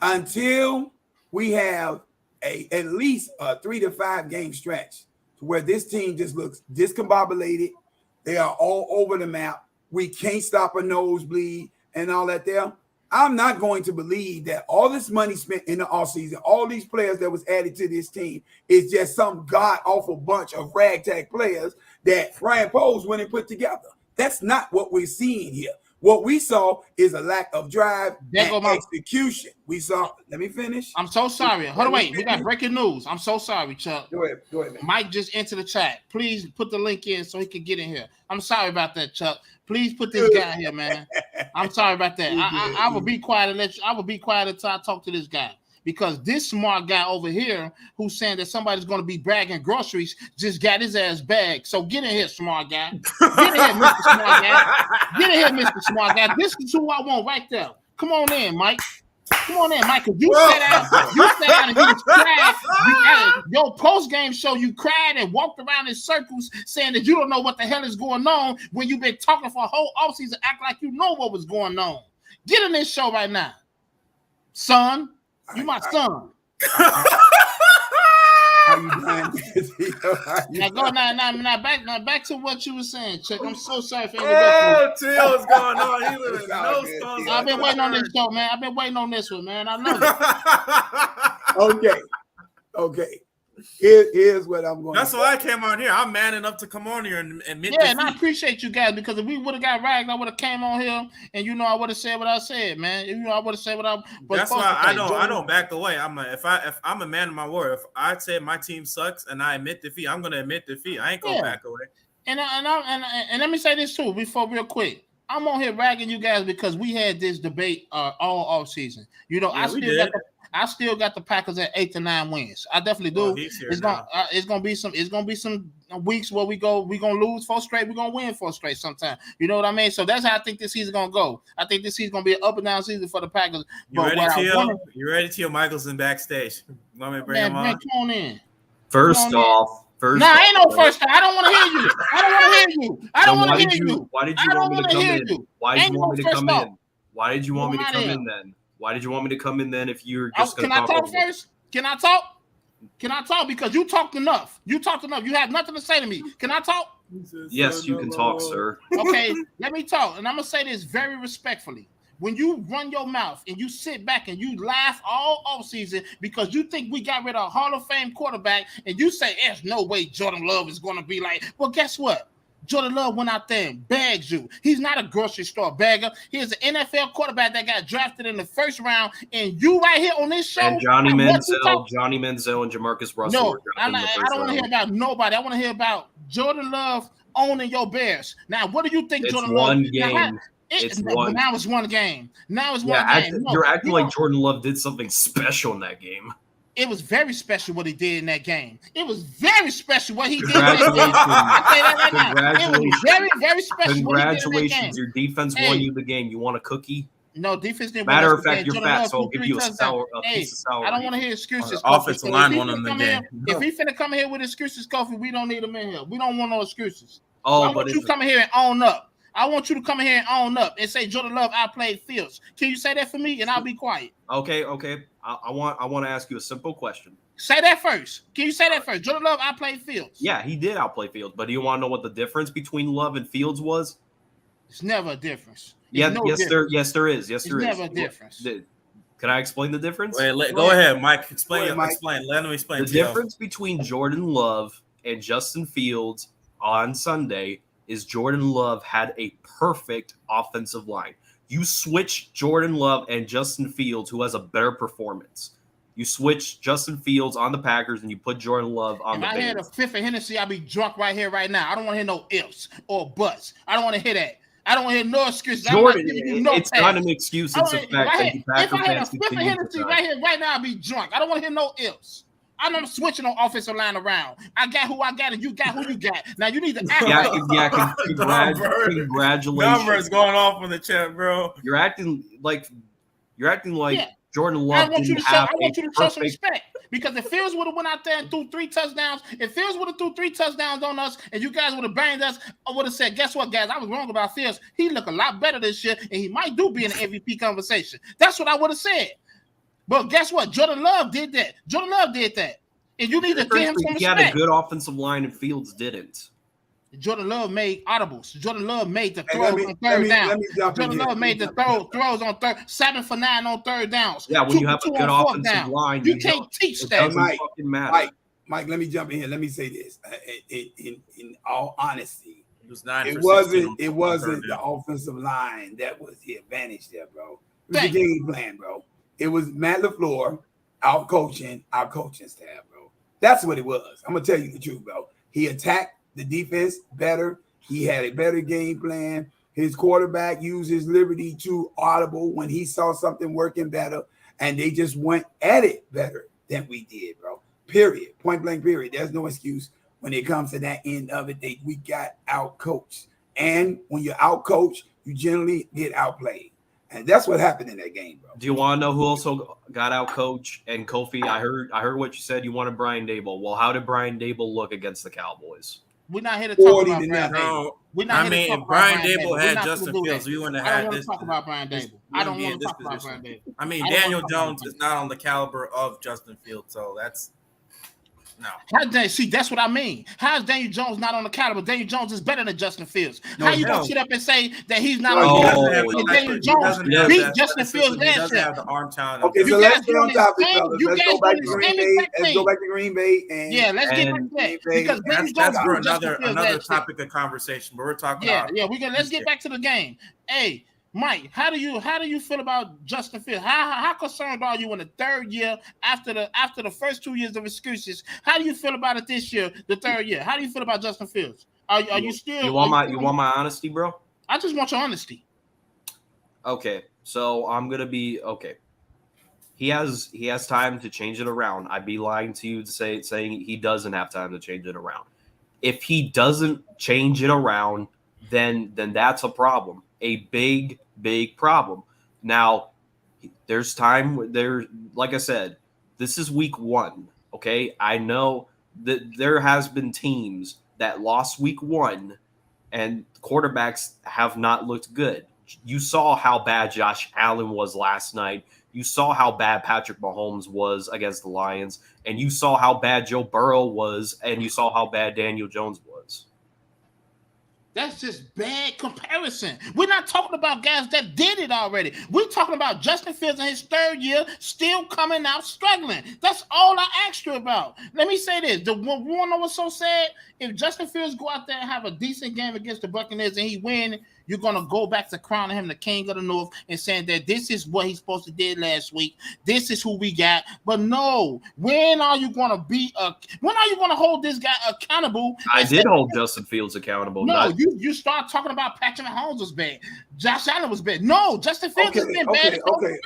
Until we have at least a 3 to 5 game stretch to where this team just looks discombobulated. They are all over the map. We can't stop a nosebleed and all that there. I'm not going to believe that all this money spent in the offseason, all these players that was added to this team is just some god-awful bunch of ragtag players that Ryan Poles went and put together. That's not what we're seeing here. What we saw is a lack of drive and execution. Let me finish. I'm so sorry. Hold on, wait. We got breaking news. I'm so sorry, Chuck. Go ahead, man. Mike just entered the chat. Please put the link in so he can get in here. I'm sorry about that, Chuck. Please put this guy here, man. I'm sorry about that. I will be quiet and I will be quiet until I talk to this guy. because this smart guy over here who's saying that somebody's going to be bragging groceries just got his ass bagged. So get in here, smart guy. Get in here, Mr. Smart Guy. Get in here, Mr. Smart Guy. This is who I want right there. Come on in, Mike. Come on in, Mike. You sat out and you was cried. Your post-game show, you cried and walked around in circles saying that you don't know what the hell is going on when you've been talking for a whole offseason, act like you know what was going on. Get in this show right now. Son, you my son. Now back to what you were saying, Chuck. I'm so sorry for interrupting. Oh, what's going on? He was no songs. I've been waiting on this show, man. I've been waiting on this one, man. I love it. Okay. Here's what I'm going. That's why I came on here. I'm man enough to come on here and admit. Yeah, and I appreciate you guys, because if we would have got ragged, I would have came on here and I would have said what I said, man. I would have said what I. That's why I don't back away. If I'm a man of my word, if I say my team sucks and I admit defeat, I'm gonna admit defeat. I ain't gonna back away. And let me say this too, real quick. I'm on here ragging you guys because we had this debate all off season. I still got the Packers at 8 to 9 wins. I definitely do. It's gonna be some weeks where we're gonna lose 4 straight. We're gonna win 4 straight sometime. You know what I mean? So that's how I think this season gonna go. I think this season gonna be an up and down season for the Packers. You ready to hear Michelson backstage? Want me to bring him on? Come on in. First off, ain't no first time. I don't want to hear you. I don't want to hear you. Why did you want me to come in? Why did you want me to come in? Why did you want me to come in then? Why did you want me to come in then if you're just going to talk? Can I talk first? Can I talk? Can I talk? Because you talked enough. You have nothing to say to me. Can I talk? Yes, you can talk, sir. Okay, let me talk. And I'm going to say this very respectfully. When you run your mouth and you sit back and you laugh all offseason because you think we got rid of a Hall of Fame quarterback and you say, there's no way Jordan Love is going to be like, well, guess what? Jordan Love went out there and bagged you. He's not a grocery store bagger. He's an NFL quarterback that got drafted in the first round, and you right here on this show. And Johnny Manziel, and Jamarcus Russell. No, I don't want to hear about nobody. I want to hear about Jordan Love owning your Bears. Now, what do you think Jordan Love? One game. Now it's one game. Game. You're acting like Jordan Love did something special in that game. It was very special what he did in that game. It was very special what he did in that game. I say that right now. It was very, very special. Congratulations. Your defense won you the game. You want a cookie? No, defense didn't. Matter of fact, you're fat, so I'll give you a piece of salary. I don't want to hear excuses. Offensive line won him the game. If he finna come here with excuses, Kofi, we don't need him in here. We don't want no excuses. Oh, I want you coming here and own up. I want you to come in here and own up and say Jordan Love outplayed Fields. Can you say that for me? And I'll be quiet. Okay. I want to ask you a simple question. Say that first. Can you say that first? Jordan Love outplayed Fields. Yeah, he did outplay Fields, but do you want to know what the difference between Love and Fields was? It's never a difference. Yes, there is. Yes, there is. It's never a difference. Can I explain the difference? Go ahead, Mike. Explain. Let him explain. The difference between Jordan Love and Justin Fields on Sunday is Jordan Love had a perfect offensive line. You switch Jordan Love and Justin Fields, who has a better performance. You switch Justin Fields on the Packers and you put Jordan Love on the Bears. If I had a fifth of Hennessy, I'd be drunk right here, right now. I don't want to hear no ifs or buts. I don't want to hear that. I don't want to hear no excuses. Jordan, it's not an excuse. It's a fact that you Packer fans. If I had a fifth of Hennessy right here, right now, I'd be drunk. I don't want to hear no ifs. I'm not switching on offensive line around. I got who I got, and you got who you got. Now you need to act. Congratulations. Numbers going off in the chat, bro. You're acting like Jordan Love. I want you to show some respect because if Fields would have went out there and threw 3 touchdowns, on us, and you guys would have banged us, I would have said, "Guess what, guys? I was wrong about Fields. He look a lot better this year, and he might be in the MVP conversation." That's what I would have said. But guess what? Jordan Love did that. And you need to give him some respect. He had a good offensive line and Fields didn't. Jordan Love made audibles. Jordan Love made the throws on third down. Jordan Love made the throws on 7 for 9 on third downs. Yeah, when you have a good offensive line, you can't teach that. Mike, let me jump in here. Let me say this. In all honesty, it wasn't the offensive line that was the advantage there, bro. It was the game plan, bro. It was Matt LaFleur out coaching our coaching staff, bro. That's what it was. I'm gonna tell you the truth, bro. He attacked the defense better. He had a better game plan. His quarterback used his liberty to audible when he saw something working better. and they just went at it better than we did, bro. Period. Point blank. Period. There's no excuse when it comes to that end of it. We got out coached, and when you're out coached, you generally get outplayed, and that's what happened in that game, bro. Do you want to know who also got out coached? And Kofi, I heard what you said. You wanted Brian Dable. Well, how did Brian Dable look against the Cowboys? We're not here to talk 40 about to Brian nothing. Dable. We're not I here to mean, talk if Brian about Brian Dable Dable. We're had not Justin gonna do Fields, that. we wouldn't have I don't had want this. to talk about Brian Dable. I don't want to talk about Brian Dable. I mean, I don't Daniel wanna talk about Jones Brian is not on the caliber of Justin Fields, so that's no. See, that's what I mean. How is Daniel Jones not on the caliber? Daniel Jones is better than Justin Fields. No, How you hell. gonna sit up and say that he's not Oh, on the he caliber? doesn't have And the- Daniel he Jones doesn't have beat that Justin Fields athleticism. He last doesn't year. have the arm talent. Okay, You so guys let's stay doing on the topic, same- fellas. you Let's guys go back doing to the Green same Bay. exact Let's thing. go back to Green Bay. And Yeah, let's get back And- to that Green Bay. because Daniel That's Jones for beat Justin Fields another last year. topic of conversation. But we're talking Yeah, about yeah, let's get back to the game. Hey, Mike, how do you feel about Justin Fields? How concerned are you in the third year after the first 2 years of excuses? How do you feel about it this year, the third year? How do you feel about Justin Fields? Are you still? You want my honesty, bro? I just want your honesty. Okay, so I'm gonna be okay. He has time to change it around. I'd be lying to you to saying he doesn't have time to change it around. If he doesn't change it around, then that's a problem. A big problem. Now, there's time there. Like I said, this is week 1. Okay, I know that there has been teams that lost week 1, and quarterbacks have not looked good. You saw how bad Josh Allen was last night. You saw how bad Patrick Mahomes was against the Lions, and you saw how bad Joe Burrow was, and you saw how bad Daniel Jones was. That's just bad comparison. We're not talking about guys that did it already. We're talking about Justin Fields in his third year still coming out struggling. That's all I asked you about. Let me say this. You want to know what's so sad? If Justin Fields go out there and have a decent game against the Buccaneers and he win, you're going to go back to crowning him the king of the North and saying that this is what he's supposed to did last week. This is who we got. But no, when are you going to hold this guy accountable? I did hold Justin Fields accountable. No, you start talking about Patrick Mahomes was bad. Josh Allen was bad. No, Justin Fields has been bad. Okay.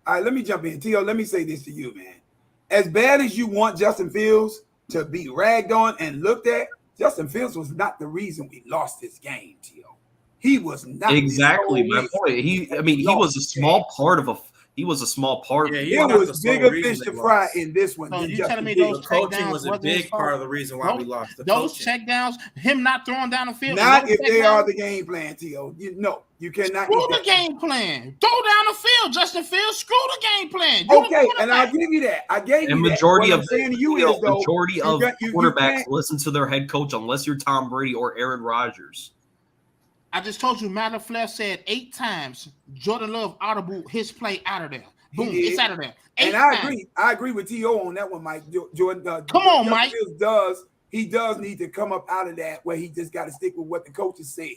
All right, let me jump in. Tio, let me say this to you, man. As bad as you want Justin Fields to be ragged on and looked at, Justin Fields was not the reason we lost this game, Tio. He was not Exactly my point. He was a small part of a. He was a small part. Yeah, It was bigger fish to fry in this one. So than you Justin telling me Fields. those coaching was a wasn't big his fault? part of the reason why we lost. Those checkdowns, him not throwing down the field. Not those if they checkdowns, are the game plan, Tio. You cannot. Screw eat the that. game plan. Throw down the field, Justin Fields. Screw the game plan. Okay, and I'll give you that. I gave And you majority that. of What I'm saying to you is, though, majority of you quarterbacks can't- listen to their head coach unless you're Tom Brady or Aaron Rodgers. I just told you, Matt LaFleur said 8 times Jordan Love audible his play out of there. Boom, He did. it's out of there. And I agree with T.O. on that one, Mike. Jordan, Come on, Justin Mike. Fields does need to come up out of that where he just got to stick with what the coaches said.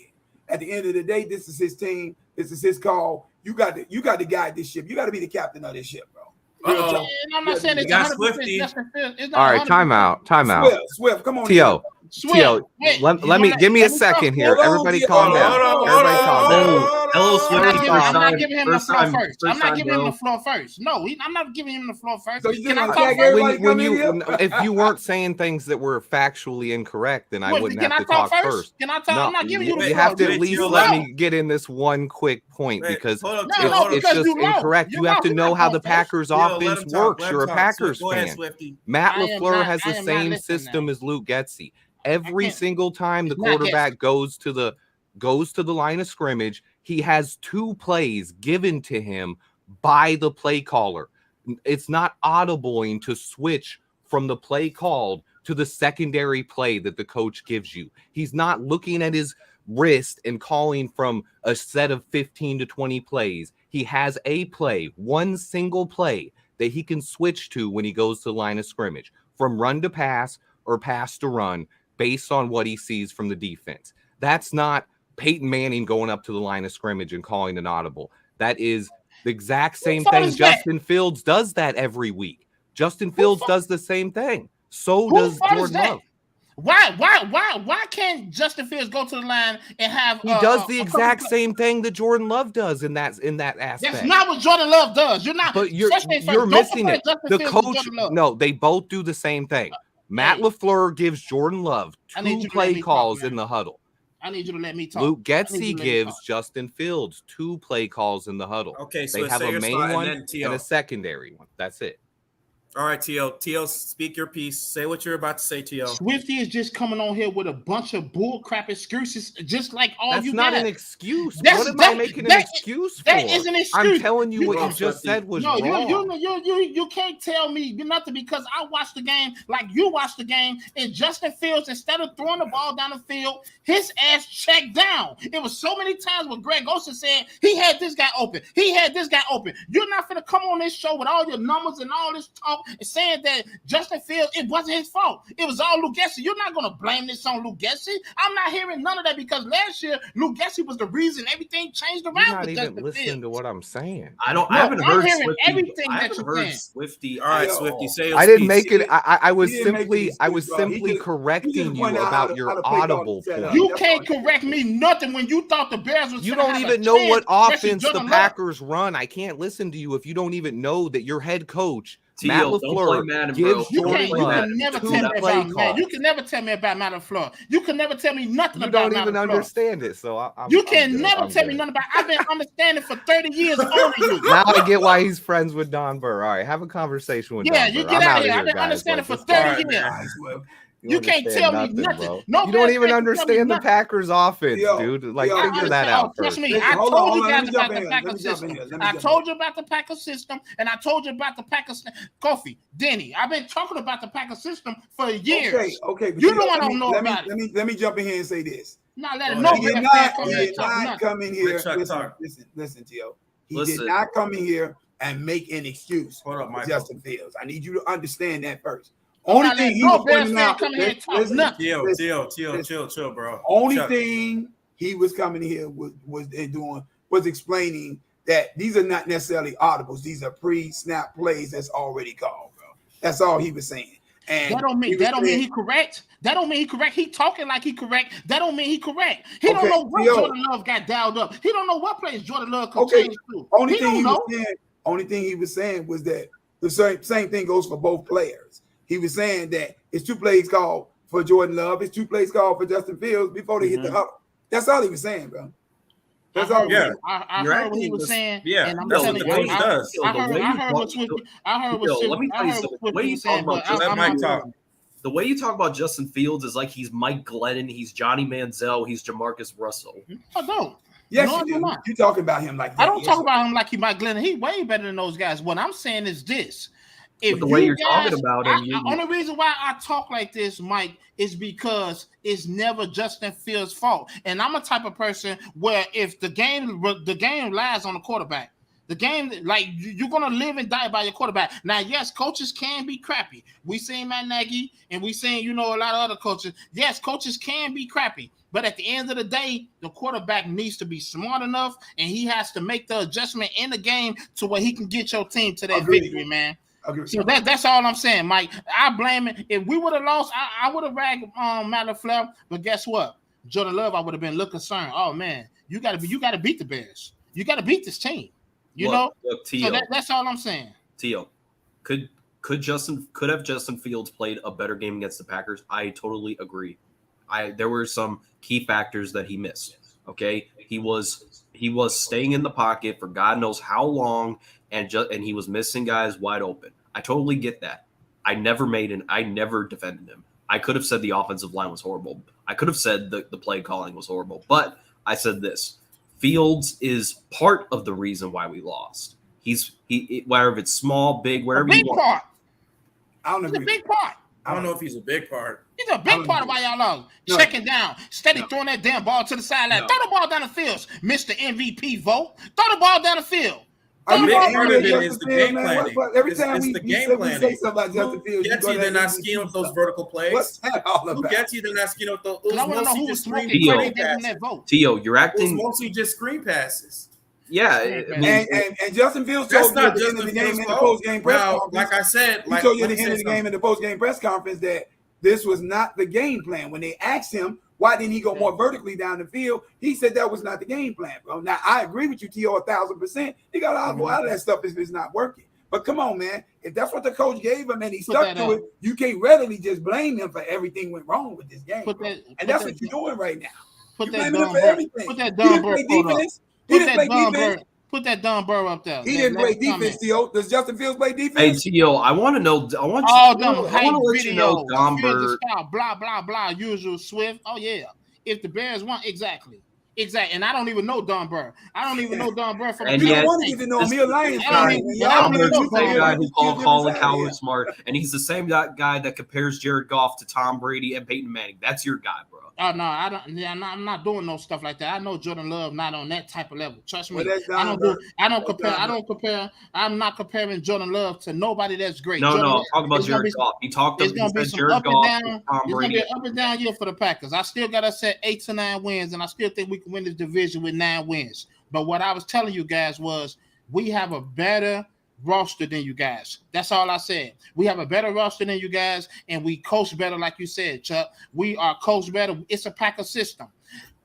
At the end of the day, this is his team. This is his call. You got to guide this ship. You got to be the captain of this ship, bro. Uh-oh. And I'm not saying it's You got 100% Swifty. Justin Fields. It's not All right, 100%. timeout. Swift, come on. Tio, Swift, Tio, wait, let me give me a second here. Hold on, Everybody Tio. calm Hold down. on, Everybody calm down. Hello, I'm not Swifty. giving- First I'm not time. giving him the First floor time. first. I'm First not time, giving him bro. the floor first. No, I'm not giving him the floor first. So you Can I just talk like first? everybody When come in here? if you weren't saying things that were factually incorrect, then I Wait, wouldn't can have I to talk talk first. Can I talk? No, I'm not giving you the you floor. have to at Wait, least Tio, let no. me get in this one quick point Wait, because hold on, No, Tio, no, hold on. it's because just you lost. incorrect. You You have lost. to You're know not how the going first. Packers Tio, let offense him talk, works. let him You're a talk. Packers Go ahead, fan. Swifty. Matt I am LaFleur not- has I the am not same listening system now. as Luke Getsy. Every can't- single time the Not quarterback goes to the line of scrimmage, he has 2 plays given to him by the play caller. It's not audibling to switch from the play called to the secondary play that the coach gives you. He's not looking at his wrist and calling from a set of 15 to 20 plays. He has a play, one single play that he can switch to when he goes to the line of scrimmage, from run to pass or pass to run, based on what he sees from the defense. That's not Peyton Manning going up to the line of scrimmage and calling an audible. That is the exact same fault thing. is that? Justin Fields does that every week. Justin Fields does the same thing. So Whose does fault is Jordan that? Love. Why can't Justin Fields go to the line and have? He does the exact same thing that Jordan Love does in that aspect. That's not what Jordan Love does. You're not. But you're missing it. The coach, no, they both do the same thing. Matt LaFleur gives Jordan Love 2 play calls in the huddle. I need you to let me talk. Luke Getsy gives Justin Fields 2 play calls in the huddle. Okay, so they have a main one and a secondary one. That's it. All right, T.O., speak your piece. Say what you're about to say, T.O. Swifty is just coming on here with a bunch of bull crap excuses, just like all That's you not got. an excuse. What am I making an excuse for? That is an excuse. I'm telling you what you just said was wrong. You can't tell me nothing because I watched the game like you watched the game, and Justin Fields, instead of throwing the ball down the field, his ass checked down. It was so many times when Greg Olsen said he had this guy open. He had this guy open. You're not going to come on this show with all your numbers and all this talk and saying that Justin Fields, it wasn't his fault. It was all Luke Getsy. You're not going to blame this on Luke Getsy. I'm not hearing none of that because last year Luke Getsy was the reason everything changed around. You're not even listening to what I'm saying. I haven't heard hearing Swifty. everything I that haven't you're heard saying. Swifty. All right, Swifty, say your I didn't piece. make it. I was He didn't make simply correcting you point out about how your to play audible ball set point. up. You can't correct me nothing when you thought the Bears was. You gonna don't have even a know chance what versus offense the Jordan Love. Packers run. I can't listen to you if you don't even know that your head coach, Matt Don't play LaFleur, Madden, bro. gives You Jordan can Love never 2 tell me play about Matt. calls. You can never tell me about Matt LaFleur. You can never tell me nothing You about don't Matt even LaFleur. understand it, so You can never tell me nothing about. I've been understanding for 30 years older than you. Now I get why he's friends with Don Burr. All right, have a conversation with Yeah, Don you Burr. get I'm out of here. I've been guys. understanding for Like, this 30 guy- years. You can't understand tell me nothing. bro. No you don't Bears even fan can tell me understand the nothing. Packers offense, Yo, dude. Like, yo, figure that out Trust first. me, Listen, I hold told on, you let guys me about jump the in. Packer Let me jump in system. here. Let me I jump told you about the Packer system, and I told you about the Packer Kofi, Denny. I've been talking about the Packer system for years. Okay. But You the one don't know let about it. Let me jump in here and say this. Not letting He no He Bears did fan come here and not talk nothing. come in here. Chuck, talk. Listen, Tio. He Listen. did not come in here and make an excuse Hold up, for Michael. Justin Fields. I need you to understand that first. I'm Only not thing letting he no was Bears pointing fan out. come here and talk Listen, nothing. Chill, bro. Only Chuck. thing he was coming here was explaining that these are not necessarily audibles. These are pre-snap plays that's already called, bro. That's all he was saying. And That don't mean he correct. That don't mean he correct. He talking like he correct. That don't mean he correct. He don't know what Jordan Love got dialed up. He don't know what plays Jordan Love could change to. Only thing he was saying was that the same thing goes for both players. He was saying that it's 2 plays called for Jordan Love, it's 2 plays called for Justin Fields before they hit the huddle. That's all he was saying, bro. That's all. Yeah. I heard what he was saying. Yeah, and I'm that's telling what the you, coach does. I heard what Swifty. I heard what Let me tell you something. The way you talk about the way you talk about Justin Fields is like he's Mike Glennon, he's Johnny Manziel, he's Jamarcus Russell. I don't. Yes, No, you do. not. You talking about him like that. I don't talk about him like he Mike Glennon. He way better than those guys. What I'm saying is this. If the way you you're guys, talking about him, the only reason why I talk like this, Mike, is because it's never Justin Fields' fault. And I'm a type of person where if the game lies on the quarterback, the game, like you're gonna live and die by your quarterback. Now, yes, coaches can be crappy. We seen Matt Nagy, and we seen a lot of other coaches. Yes, coaches can be crappy. But at the end of the day, the quarterback needs to be smart enough, and he has to make the adjustment in the game to where he can get your team to that victory, man. So that's all I'm saying, Mike. I blame it. If we would have lost, I would have ragged Matt LaFleur. But guess what? Jordan Love, I would have been a little concerned. Oh man, you got to beat the Bears. You got to beat this team. Look, Tio, so that's all I'm saying. Tio, could have Justin Fields played a better game against the Packers? I totally agree. There were some key factors that he missed. Okay, he was staying in the pocket for God knows how long, and he was missing guys wide open. I totally get that. I never defended him. I could have said the offensive line was horrible. I could have said the play calling was horrible, but I said this. Fields is part of the reason why we lost. Whether it's small, big, wherever you want. Part. I don't agree. He's a big part. I don't know if he's a big part. He's a big part of why y'all lost. Checking down, steady throwing that damn ball to the sideline. Throw the ball down the field, Mr. MVP vote. Throw the ball down the field. A big part of it is the game planning. Every time it's we the game say planning. something about Justin Fields, Getsy did not scheme up those vertical plays. What's that all about? Getsy did not scheme up those. I want to know who was smoking Tio. that vote. Tio, you're It acting. was mostly just screen passes. Yeah, And Justin Fields That's told you at not the end of Justin the game Fields' in the fault. post-game press Now, conference. like I said, He told you at the end of the game in the post-game press conference that this was not the game plan. When they asked him why didn't he go more vertically down the field, he said that was not the game plan, bro. Now I agree with you, T.O. 1,000%. He got to go out of that stuff if it's not working. But come on, man. If that's what the coach gave him and he stuck to it, you can't readily just blame him for everything went wrong with this game. And that's what you're doing right now. You're blaming him for everything. Put that Don Burr defense. He didn't play defense. Put that Don Burr up there. He didn't play defense, T.O. Does Justin Fields play defense? Hey, T.O., I want to know. I want to let you know Don Burr. Blah, blah, blah, usual Swift. Oh, yeah. If the Bears won, exactly. And I don't even know Don Burr. I don't even know Don Burr from. And you don't want to get to know him. He's a Lions guy. Don Burr's the same guy who called Colin Cowherd smart, and he's the same guy that compares Jared Goff to Tom Brady and Peyton Manning. That's your guy, bro. Oh no, I don't. Yeah, I'm not doing no stuff like that. I know Jordan Love not on that type of level. Trust me. I don't compare. I'm not comparing Jordan Love to nobody that's great. No, Jordan, no. Talk about Jared Goff. He talked about Jared Goff. It's gonna be an up and down year for the Packers. I still got to set 8 to 9 wins, and I still think we can win this division with 9 wins. But what I was telling you guys was we have a better roster than you guys. That's all I said. We have a better roster than you guys, and we coach better, like you said, Chuck. We are coached better. It's a Packer system.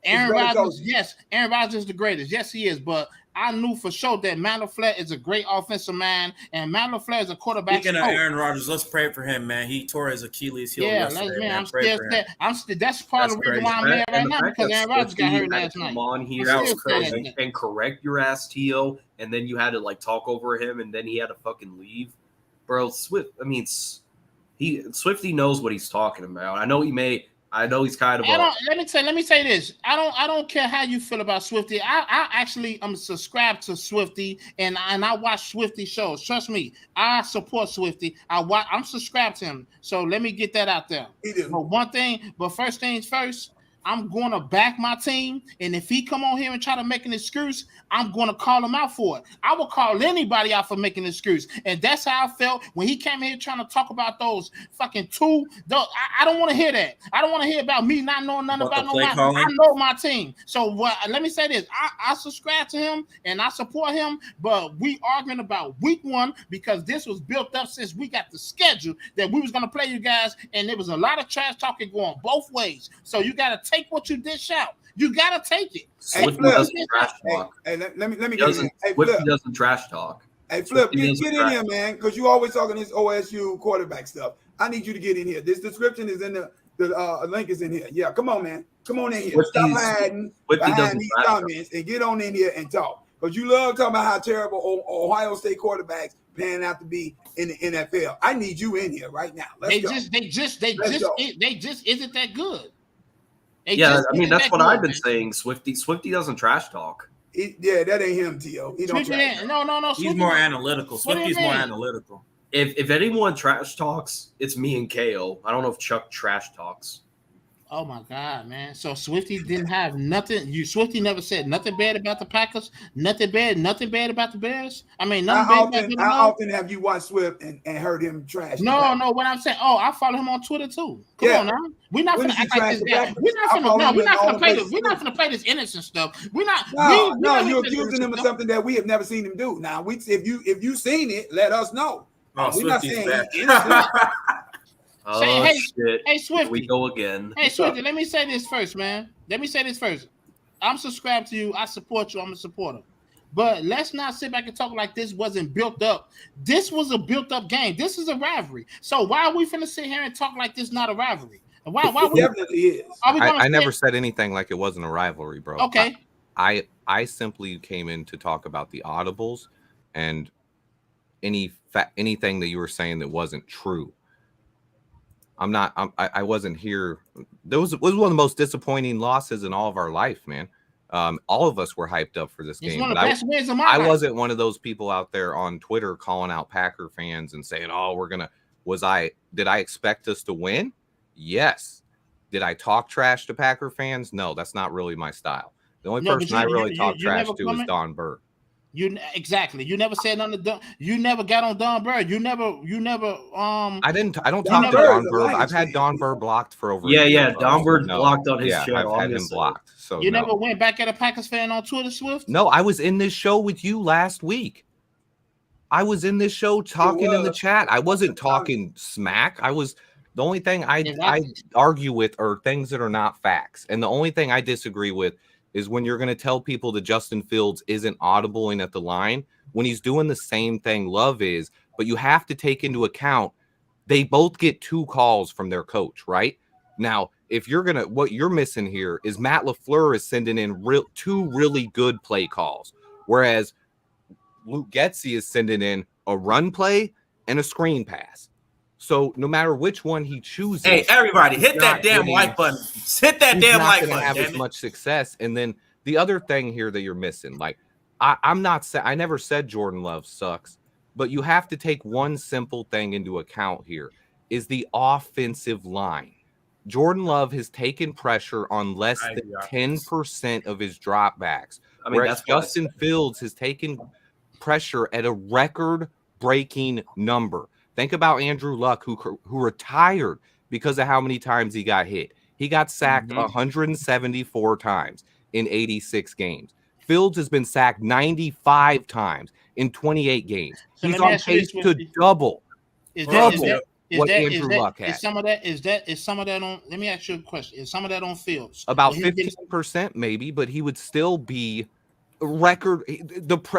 Aaron Rodgers, yes, Aaron Rodgers is the greatest. Yes, he is. But I knew for sure that Matt LaFleur is a great offensive mind, and Matt LaFleur is a quarterback. Speaking of Aaron Rodgers, let's pray for him, man. He tore his Achilles heel yesterday. Man, I'm still sad. That's part of the reason why I'm here right now, because Aaron Rodgers got hurt last night. Come on here and correct your ass, T.O., and then you had to like talk over him, and then he had to fucking leave, bro. Swifty knows what he's talking about. I know he's kind of. Let me say this. I don't care how you feel about Swifty. I actually am subscribed to Swifty, and I watch Swifty shows. Trust me, I support Swifty. I'm subscribed to him. So let me get that out there. But first things first. I'm going to back my team, and if he come on here and try to make an excuse, I'm going to call him out for it. I will call anybody out for making an excuse, and that's how I felt when he came here trying to talk about those fucking two. I don't want to hear that. I don't want to hear about me not knowing nothing about nobody. I know my team. So let me say this. I subscribe to him, and I support him, but we arguing about week 1 because this was built up since we got the schedule that we was going to play you guys, and there was a lot of trash talking going both ways. So you got to take what you dish out. You gotta take it. Swifty doesn't trash talk. Hey, let me get in. Hey, Swifty doesn't trash talk. Hey, Flip, get in here, man, because you always talking this OSU quarterback stuff. I need you to get in here. This description is in the link is in here. Yeah, come on, man. Come on in here. Stop hiding behind these comments and get on in here and talk. Because you love talking about how terrible Ohio State quarterbacks pan out to be in the NFL. I need you in here right now. They just isn't that good. That's what I've been saying. Swifty doesn't trash talk. That ain't him, T.O. He don't trash talk. No. He's more analytical. Swifty's more analytical. If anyone trash talks, it's me and KO. I don't know if Chuck trash talks. Oh my God, man! So Swifty didn't have nothing. Swifty never said nothing bad about the Packers. Nothing bad about the Bears. I mean, how often have you watched Swift and heard him trash? No. What I'm saying, I follow him on Twitter too. Come on now, we're not gonna act like this guy. We're not gonna play this innocent stuff. We're not. No, you're accusing him of something that we have never seen him do. Now, if you seen it, let us know. We're not saying innocent. Shit. Hey, Swifty. We go again. Hey, Swifty, let me say this first, man. I'm subscribed to you. I support you. I'm a supporter. But let's not sit back and talk like this wasn't built up. This was a built-up game. This is a rivalry. So why are we finna sit here and talk like this not a rivalry? Why it definitely is. I never said anything like it wasn't a rivalry, bro. Okay. I simply came in to talk about the audibles and anything that you were saying that wasn't true. I wasn't here. It was one of the most disappointing losses in all of our life, man. All of us were hyped up for this game. One of the best wins of my life. Wasn't one of those people out there on Twitter calling out Packer fans and saying, did I expect us to win? Yes. Did I talk trash to Packer fans? No, that's not really my style. The only person I really talk trash to is Don Burr. Exactly. You never said nothing to you never got on Don Burr. You never I don't talk to Don Burr. I've had Don Burr blocked for over a year. Don Burr blocked on his show. I've had him blocked. So you never went back at a Packers fan on Twitter, Swift? No, I was in this show with you last week. I was in this show talking in the chat. I wasn't talking smack. I was The only thing I argue with are things that are not facts. And the only thing I disagree with is when you're going to tell people that Justin Fields isn't audibling at the line when he's doing the same thing Love is. But you have to take into account they both get 2 calls from their coach, right? Now, if you're going to, what you're missing here is Matt LaFleur is sending in 2 really good play calls, whereas Luke Getsy is sending in a run play and a screen pass. So no matter which one he chooses, hey, everybody, hit that damn like button. Hit that damn like button. Have as much success. And then the other thing here that you're missing, like I never said Jordan Love sucks, but you have to take one simple thing into account here is the offensive line. Jordan Love has taken pressure on less than 10% of his dropbacks, whereas Justin Fields has taken pressure at a record-breaking number. Think about Andrew Luck, who retired because of how many times he got hit. He got sacked 174 times in 86 games. Fields has been sacked 95 times in 28 games. So he's on pace to double. What Andrew Luck had. Is some of that on? Let me ask you a question. Is some of that on Fields? About 15% maybe, but he would still be record.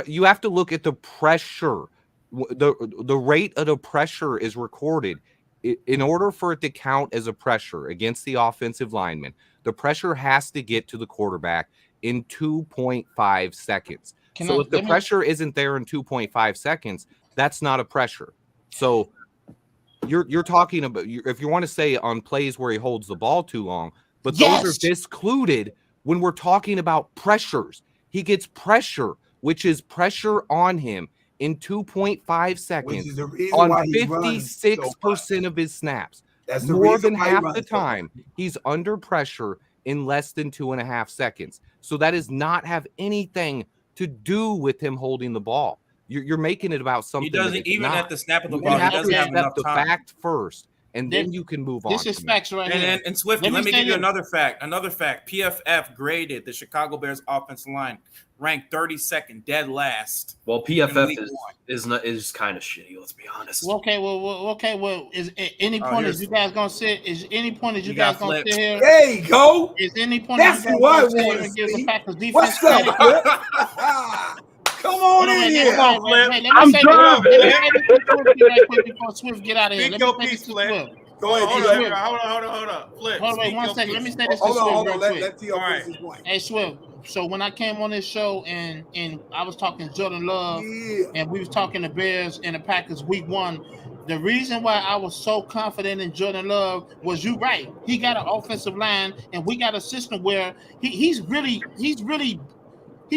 You have to look at the pressure. The rate of the pressure is recorded. In order for it to count as a pressure against the offensive lineman, the pressure has to get to the quarterback in 2.5 seconds. So if the pressure isn't there in 2.5 seconds, that's not a pressure. So you're talking about, if you want to say on plays where he holds the ball too long, but those are discluded when we're talking about pressures. He gets pressure, which is pressure on him in 2.5 seconds on 56% of his snaps. That's more than half the time he's under pressure in less than 2.5 seconds. So that does not have anything to do with him holding the ball. You're making it about something. He doesn't even at the snap of the ball. He doesn't have enough time. The fact first, and then you can move on. This is facts right here. And Swifty, let me give you another fact. Another fact. PFF graded the Chicago Bears offensive line ranked 32nd, dead last. Well, PFF is kind of shitty. Let's be honest. Okay. Well, is any point is you guys gonna sit? Is any point is you guys gonna sit here? There you go. Is any point? That's what I want to see. What's up, Flip? Come on in here. I'm driving. Right quick before Swift get out of here. Speak your piece, Flip. Go ahead. Hold up. Flip. Hold on, 1 second. Let me say this to Swift real quick. Let's see your point. Hey, Swift. So when I came on this show and I was talking Jordan Love and we was talking the Bears and the Packers week 1, the reason why I was so confident in Jordan Love was you right. He got an offensive line and we got a system where he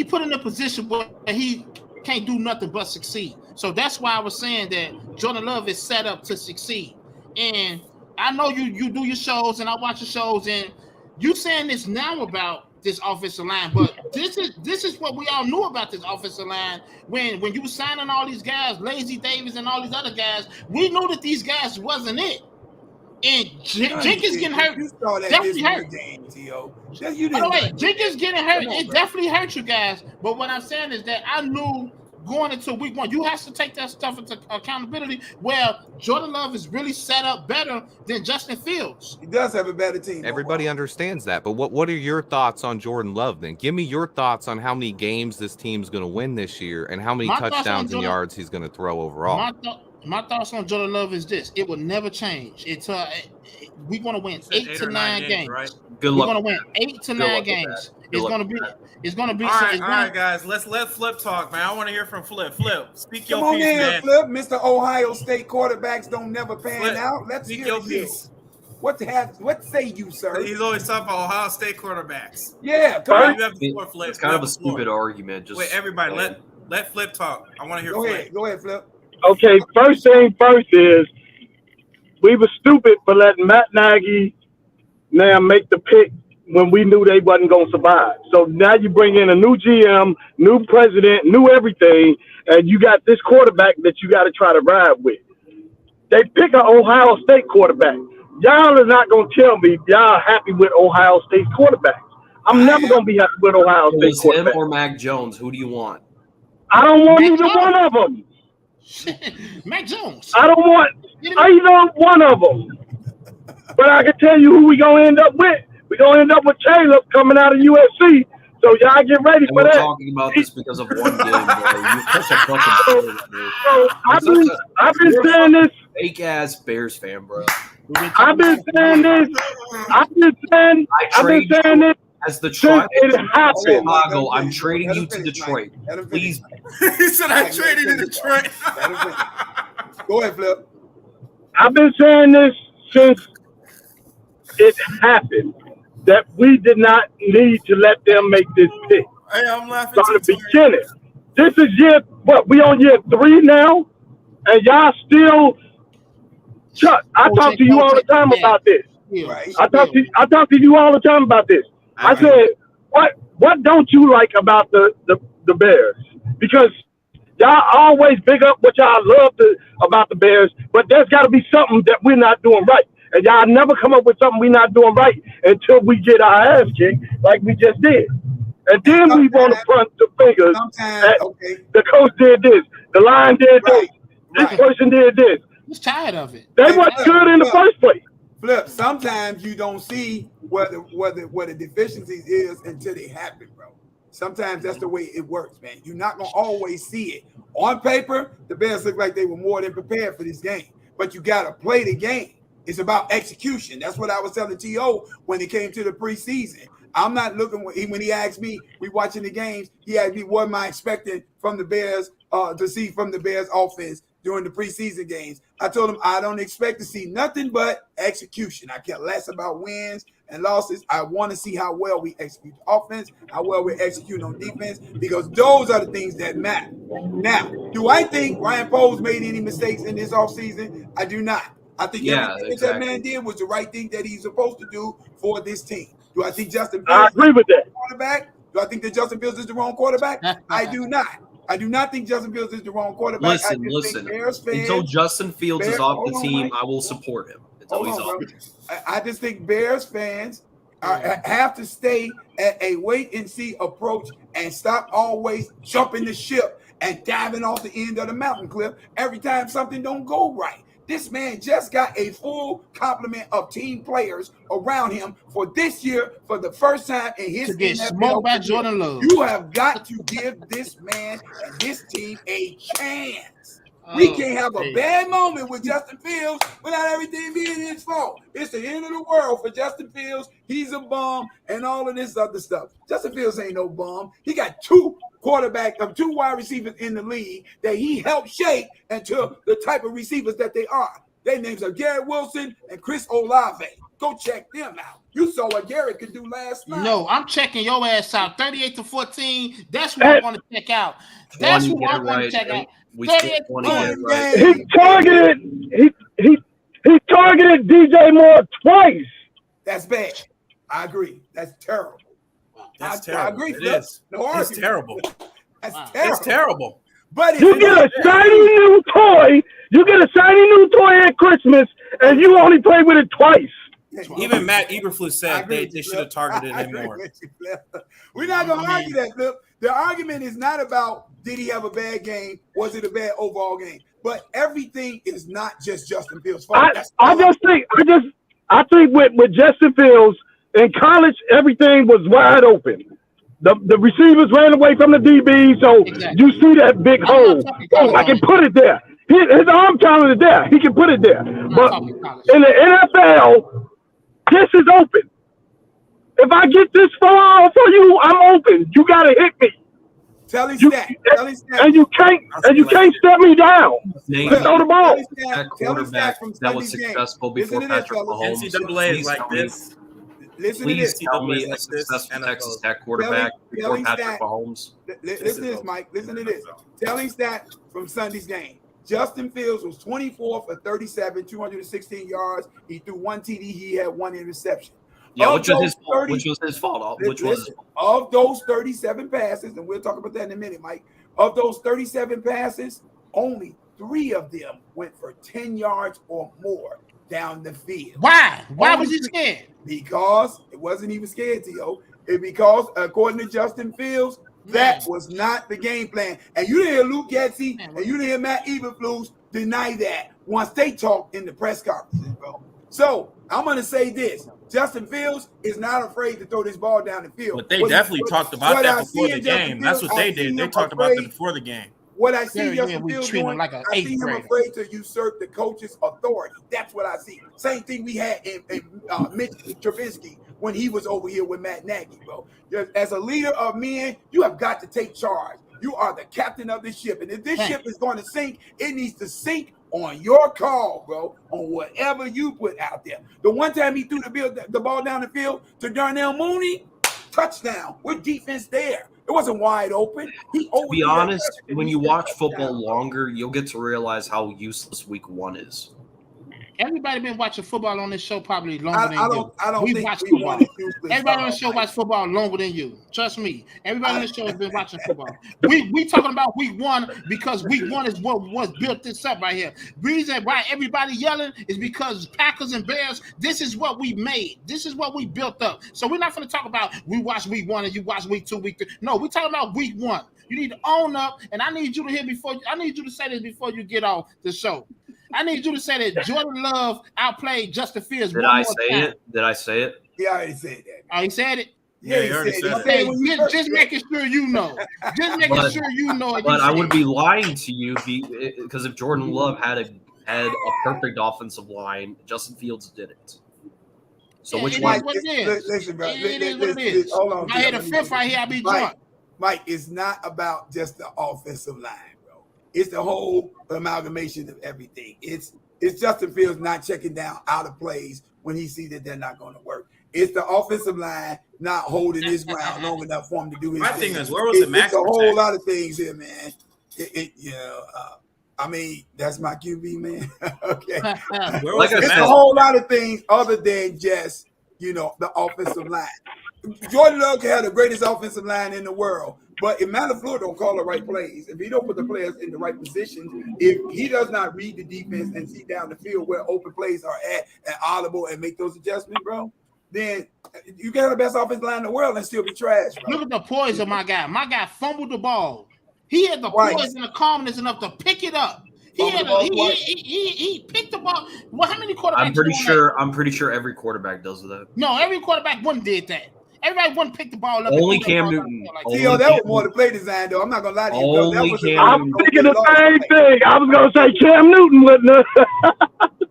put in a position where he can't do nothing but succeed. So that's why I was saying that Jordan Love is set up to succeed. And I know you do your shows and I watch your shows and you saying this now about this offensive line, but this is what we all knew about this offensive line when you were signing all these guys, Lazy Davis and all these other guys. We knew that these guys wasn't it. And Jenkins getting hurt. You saw that definitely hurt. Game, T.O. Jenkins getting hurt. It definitely hurt you guys. But what I'm saying is that I knew going into week 1, you have to take that stuff into accountability where Jordan Love is really set up better than Justin Fields. He does have a better team. Everybody understands that. But what are your thoughts on Jordan Love then? Give me your thoughts on how many games this team's going to win this year and how many touchdowns and yards he's going to throw overall. My thoughts on Jordan Love is this: it will never change. We're going to win 8 to 9 games. Right? Good luck. We're going to win 8 to 9 games. It's going to be. All right, guys. Let's let Flip talk, man. I want to hear from Flip. Flip, speak your piece, in, man. Flip. Mr. Ohio State quarterbacks don't never pan out. Let's speak hear your you. piece. What say you, sir? He's always talking about Ohio State quarterbacks. Yeah, it's kind of a stupid argument. Just wait, everybody, let Flip talk. I want to hear. Go ahead, Flip. Okay, first thing first is we were stupid for letting Matt Nagy now make the pick when we knew they wasn't going to survive. So now you bring in a new GM, new president, new everything, and you got this quarterback that you got to try to ride with. They pick an Ohio State quarterback. Y'all are not going to tell me y'all happy with Ohio State quarterbacks. I'm never going to be happy with Ohio State quarterbacks. Him or Mac Jones, who do you want? I don't want either one of them. Mac Jones. I don't want either one of them. But I can tell you who we gonna end up with. We gonna end up with Caleb coming out of USC. So y'all get ready And for we're that. talking about this because of one game, bro. You're such a fucking player, dude. So I've been saying this. Fake ass Bears fan, bro. I've been saying this. I've been saying this as the since tribal it happened. Chicago. I'm trading you to Detroit. Please. He said I traded to Detroit. Go ahead, Flip. I've been saying this since it happened that we did not need to let them make this pick. Hey, I'm laughing From the too. beginning. This is we on year 3 now, and y'all still. Chuck, I talk to you all the time about this. Right. I talk to you all the time about this. I said, what don't you like about the Bears? Because y'all always big up what y'all love about the Bears, but there's got to be something that we're not doing right. And y'all never come up with something we're not doing right until we get our ass kicked like we just did. And then we want to front the fingers. The coach did this. The line did this. This person did this. He's tired of it. They weren't good in the first place. Flip, sometimes you don't see what the deficiencies is until they happen, bro. Sometimes that's the way it works, man. You're not going to always see it. On paper, the Bears look like they were more than prepared for this game. But you got to play the game. It's about execution. That's what I was telling T.O. when it came to the preseason. I'm not looking when he asked me, we watching the games, he asked me what am I expecting from the Bears to see from the Bears offense during the preseason games. I told him I don't expect to see nothing but execution. I care less about wins and losses. I want to see how well we execute offense, how well we execute on defense, because those are the things that matter. Now, do I think Ryan Poles made any mistakes in this offseason? I do not. I think everything that man did was the right thing that he's supposed to do for this team. Do I think Justin Fields I agree with that. Quarterback? Do I think that Justin Fields is the wrong quarterback? I do not. I do not think Justin Fields is the wrong quarterback. Listen. Until Justin Fields is off the team, I will support him. Until he's off. I just think Bears fans have to stay at a wait and see approach and stop always jumping the ship and diving off the end of the mountain cliff every time something don't go right. This man just got a full complement of team players around him for this year for the first time in his to get smoked by Jordan Love. You have got to give this man and his team a chance. We can't have a bad moment with Justin Fields without everything being his fault. It's the end of the world for Justin Fields. He's a bum and all of this other stuff. Justin Fields ain't no bum. He got two wide receivers in the league that he helped shape into the type of receivers that they are. Their names are Garrett Wilson and Chris Olave. Go check them out. You saw what Garrett could do last night. No, I'm checking your ass out. 38-14. That's what I want to check out. That's what I want to check out. We get 20 right. He targeted DJ Moore twice. That's bad. I agree. That's terrible. That's terrible. I agree. It is. No it's terrible. That's Wow. terrible. It's terrible. But You get a shiny new toy. You get a shiny new toy at Christmas, and you only play with it twice. Even Matt Eberflus said they should have targeted him more. We're not going to argue that, Flip. The argument is not about did he have a bad game, was it a bad overall game, but everything is not just Justin Fields' fault. I think with Justin Fields in college, everything was wide open. The receivers ran away from the DB, so you see that big hole. I can put it there. His arm talent is there. He can put it there. But in the NFL, this is open. If I get this far for you, I'm open. You gotta hit me. Tell him that. And you can't step me down. Throw the ball. That quarterback that was successful before Patrick Mahomes. NCAA is like this. Please tell me a successful Texas Tech quarterback before Patrick Mahomes. Listen to this, Mike. Listen to this. Telling stat from Sunday's game. Justin Fields was 24 for 37, 216 yards. He threw one TD. He had one interception. Yeah, which was his fault. Of those 37 passes, and we'll talk about that in a minute, Mike. Of those 37 passes, only 3 of them went for 10 yards or more down the field. Why? Why was he scared? Because it wasn't even scared, T.O. Because according to Justin Fields, that was not the game plan. And you didn't hear Luke Getsy and you didn't hear Matt Eberflus deny that once they talked in the press conferences, bro. So I'm going to say this. Justin Fields is not afraid to throw this ball down the field. But they definitely talked about that before the game. That's what they did. They talked about that before the game. What I see Justin Fields doing, like I see him afraid to usurp the coach's authority. That's what I see. Same thing we had in Mitch Trubisky when he was over here with Matt Nagy, bro. As a leader of men, you have got to take charge. You are the captain of the ship. And if this ship is going to sink, it needs to sink on your call, bro, on whatever you put out there. The one time he threw the ball down the field to Darnell Mooney, touchdown. With defense there. It wasn't wide open. To be honest, when you watch football longer, you'll get to realize how useless week 1 is. Everybody been watching football on this show probably longer than you. I don't think watch we football. Everybody on the show watch football longer than you. Trust me. Everybody on the show has been watching football. We talking about week 1 because week 1 is what was built this up right here. Reason why everybody yelling is because Packers and Bears, this is what we made. This is what we built up. So we're not going to talk about we watch week 1 and you watch week 2, week 3. No, we're talking about week 1. You need to own up, and I need you to say this before you get off the show. I need you to say that Jordan Love outplayed Justin Fields. Did I say it? He already said that. Oh, he said it? Yeah, he already said it. Just making sure you know. Just making sure you know. But I would be lying to you because if Jordan Love had a perfect offensive line, Justin Fields didn't. So which one? Listen, bro. It is what it is. Hold on. I had a fifth right here. I'll be drunk. Mike, it's not about just the offensive line, bro. It's the whole amalgamation of everything. It's Justin Fields not checking down out of plays when he sees that they're not going to work. It's the offensive line not holding his ground long enough for him to do his thing. Thing is, where was the max? It's a whole lot of things here, man. I mean, that's my QB, man. Okay. It's a whole lot of things other than just, the offensive line. Jordan Love can have the greatest offensive line in the world, but if Matt LaFleur don't call the right plays, if he don't put the players in the right positions, if he does not read the defense and see down the field where open plays are at and audible and make those adjustments, bro, then you can have the best offensive line in the world and still be trash, bro. Look at the poise of my guy. My guy fumbled the ball. He had the poise and the calmness enough to pick it up. He picked the ball. Well, how many quarterbacks? I'm pretty sure every quarterback does that. No, every quarterback wouldn't did that. Everybody wouldn't pick the ball up. Only Cam Newton. That was more the play design, though. I'm not gonna lie to you. I'm thinking the same thing. I was gonna say Cam Newton wouldn't have.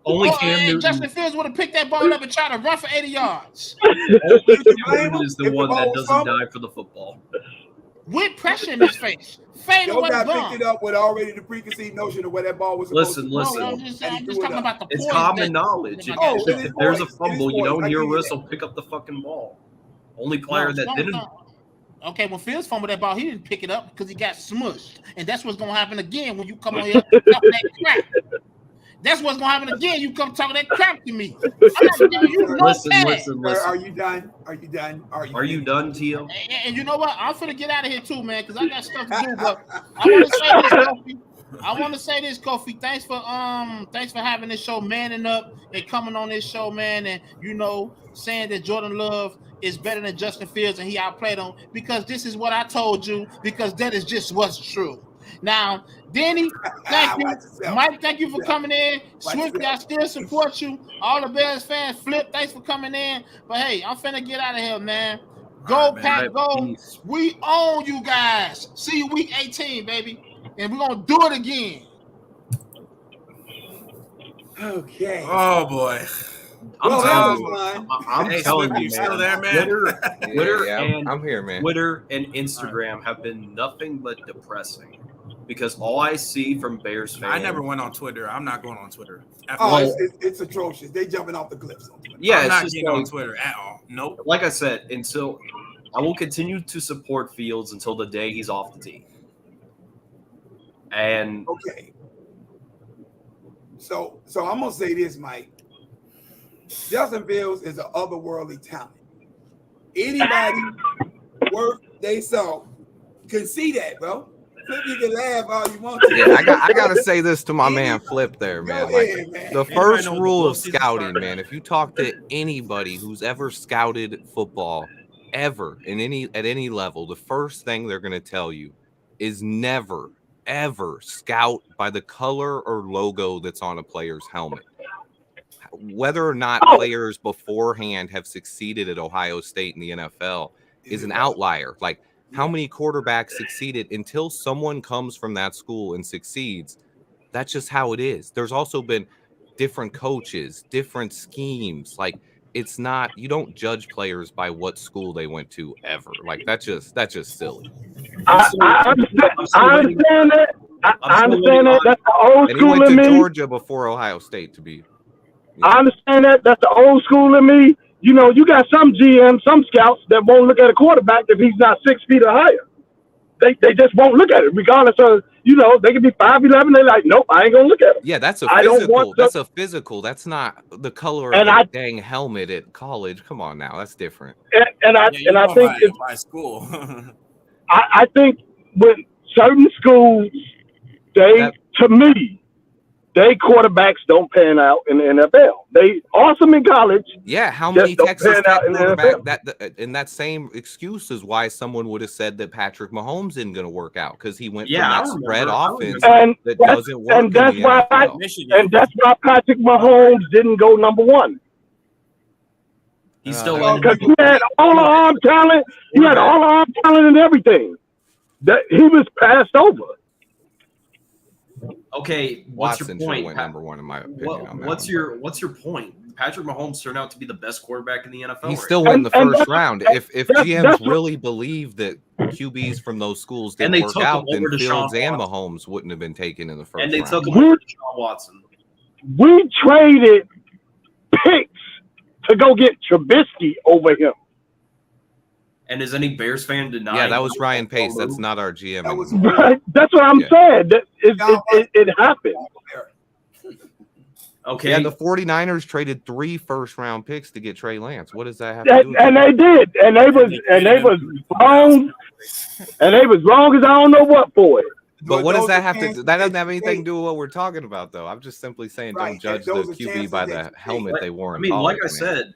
Only Cam Newton. Justin Fields would have picked that ball up and tried to run for 80 yards. Cam Newton is the one that doesn't die for the football. With pressure in his face. Fade away. Guy picked it up with already the preconceived notion of where that ball was supposed to go. Listen. I'm just talking about the it's common knowledge. If there's a fumble, you don't hear a whistle, pick up the fucking ball. Only player that didn't. Okay, when Fields fumbled that ball, he didn't pick it up because he got smushed. And that's what's going to happen again when you come on here talking that crap. That's what's going to happen again. You come talking that crap to me. Listen. Are you done? Are you done, Tio? And you know what? I'm finna get out of here too, man, because I got stuff to do. But I want to say this, Kofi. Thanks for having this show, manning up and coming on this show, man, and saying that Jordan Love is better than Justin Fields and he outplayed him, because this is what I told you, because that is just what's true. Now, Denny, thank you. Mike, thank you for coming in. Swifty, I still support you. All the Bears fans, Flip, thanks for coming in. But hey, I'm finna get out of here, man. Go, Pack, go. We own you guys. See you week 18, baby. And we're going to do it again. Okay. Oh, boy. I'm telling you, man. Still there, man? Twitter I'm here, man. Twitter and Instagram have been nothing but depressing, because all I see from Bears fans. I never went on Twitter. I'm not going on Twitter. It's atrocious. They jumping off the cliffs on Twitter. Yeah, I'm not getting on Twitter at all. Nope. Like I said, until I will continue to support Fields until the day he's off the team. And okay. So I'm gonna say this, Mike. Justin Fields is an otherworldly talent. Anybody worth they salt can see that, bro. Flip, you can laugh all you want to. Yeah, I gotta say this to my man Flip there, man. Ahead, man. The first rule of scouting, man, if you talk to anybody who's ever scouted football, ever at any level, the first thing they're gonna tell you is never, ever scout by the color or logo that's on a player's helmet. whether or not players beforehand have succeeded at Ohio State in the NFL is an outlier. Like how many quarterbacks succeeded until someone comes from that school and succeeds. That's just how it is. There's also been different coaches, different schemes. Like it's not, you don't judge players by what school they went to ever. Like that's just silly. I understand that. I understand that. That's the old And he school went in to me. Georgia before Ohio State to be. I understand that. That's the old school in me. You know, you got some GMs, some scouts that won't look at a quarterback if he's not 6 feet or higher. They just won't look at it, regardless of, you know, they could be 5'11". They're like, nope, I ain't gonna look at him. Yeah, that's a physical. That's a physical. That's not the color of a dang helmet at college. Come on now, that's different. And I think it's by school. I think with certain schools, to me, they quarterbacks don't pan out in the NFL. They awesome in college. Yeah, how many Texas Tech quarterback in that same excuse is why someone would have said that Patrick Mahomes isn't going to work out because he went from that spread offense that doesn't work. And that's why Patrick Mahomes didn't go number one. He's still because he had all the arm talent. He had all the arm talent and everything. That he was passed over. Okay, what's Watson your point? went number one in my opinion. What's your point? Patrick Mahomes turned out to be the best quarterback in the NFL. He still went in the first round. If GMs really believe that QBs from those schools didn't work out, then Fields and Mahomes wouldn't have been taken in the first round. And they took him over Deshaun Watson. We traded picks to go get Trubisky over him. And is any Bears fan denying? Yeah, that was Ryan Pace. That's not our GM. That's what I'm saying. It happened. Okay. Yeah, the 49ers traded 3 first-round picks to get Trey Lance. What does that have to do with and they did. And they was wrong. And they was wrong as I don't know what for it. But what does that have to do? That doesn't have anything to do with what we're talking about, though. I'm just simply saying don't judge the QB by the helmet they wore. I mean, like I said,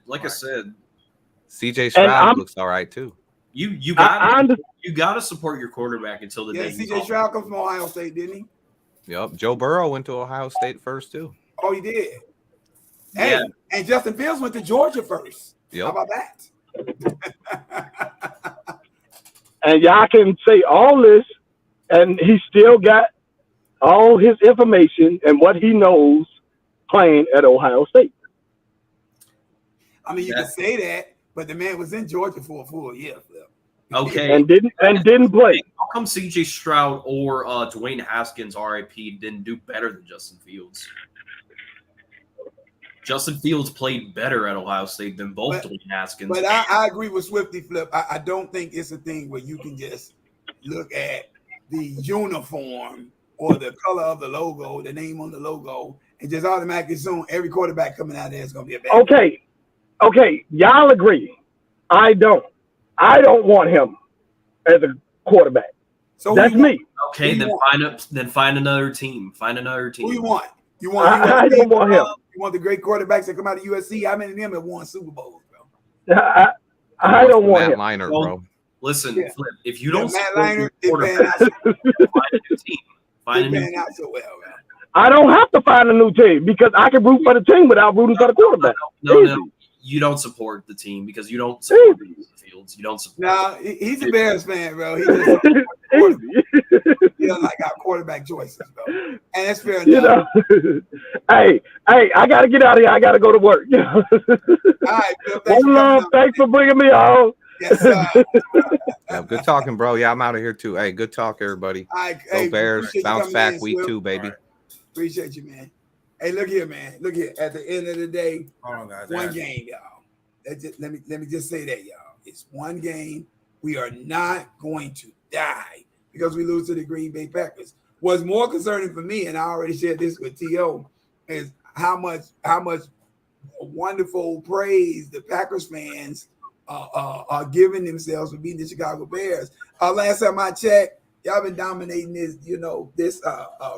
CJ Stroud looks all right too. You gotta support your quarterback until the day. CJ Stroud comes from Ohio State, didn't he? Yep. Joe Burrow went to Ohio State first too. Oh, he did. Hey, and Justin Fields went to Georgia first. Yep. How about that? And y'all can say all this, and he still got all his information and what he knows playing at Ohio State. I mean, you can say that, but the man was in Georgia for a full year. Okay. And didn't play. How come CJ Stroud or Dwayne Haskins, RIP, didn't do better than Justin Fields? Justin Fields played better at Ohio State than both Dwayne Haskins. But I agree with Swifty Flip. I don't think it's a thing where you can just look at the uniform or the color of the logo, the name on the logo, and just automatically assume every quarterback coming out there is going to be a bad. Okay, y'all agree. I don't want him as a quarterback. So that's me. Okay, then find another team. Find another team. Who you want? I don't want him. You want the great quarterbacks that come out of USC? How many of them have won Super Bowls, bro? I don't want Matt him. Leinart, bro. Listen, Flip, if you don't Matt support Leinart, your they quarterback, pan find a new team. Find a new team. out so well, man. I don't have to find a new team because I can root for the team without rooting for the quarterback. No. You don't support the team because you don't support the Fields. You don't support. No, he's a Bears fan, bro. He just he doesn't like our quarterback choices, bro. And that's fair enough. Hey, I gotta get out of here. I gotta go to work. All right, Bill, thanks for bringing me on. Yes, sir. Yeah, good talking, bro. Yeah, I'm out of here too. Hey, good talk, everybody. Go Bears. Bounce back week 2, baby. Right. Appreciate you, man. Hey, look here, man. Look here. At the end of the day, one game, y'all. Let me just say that, y'all. It's one game. We are not going to die because we lose to the Green Bay Packers. What's more concerning for me, and I already shared this with T.O., is how much wonderful praise the Packers fans are giving themselves for beating the Chicago Bears. Last time I checked, y'all been dominating this, this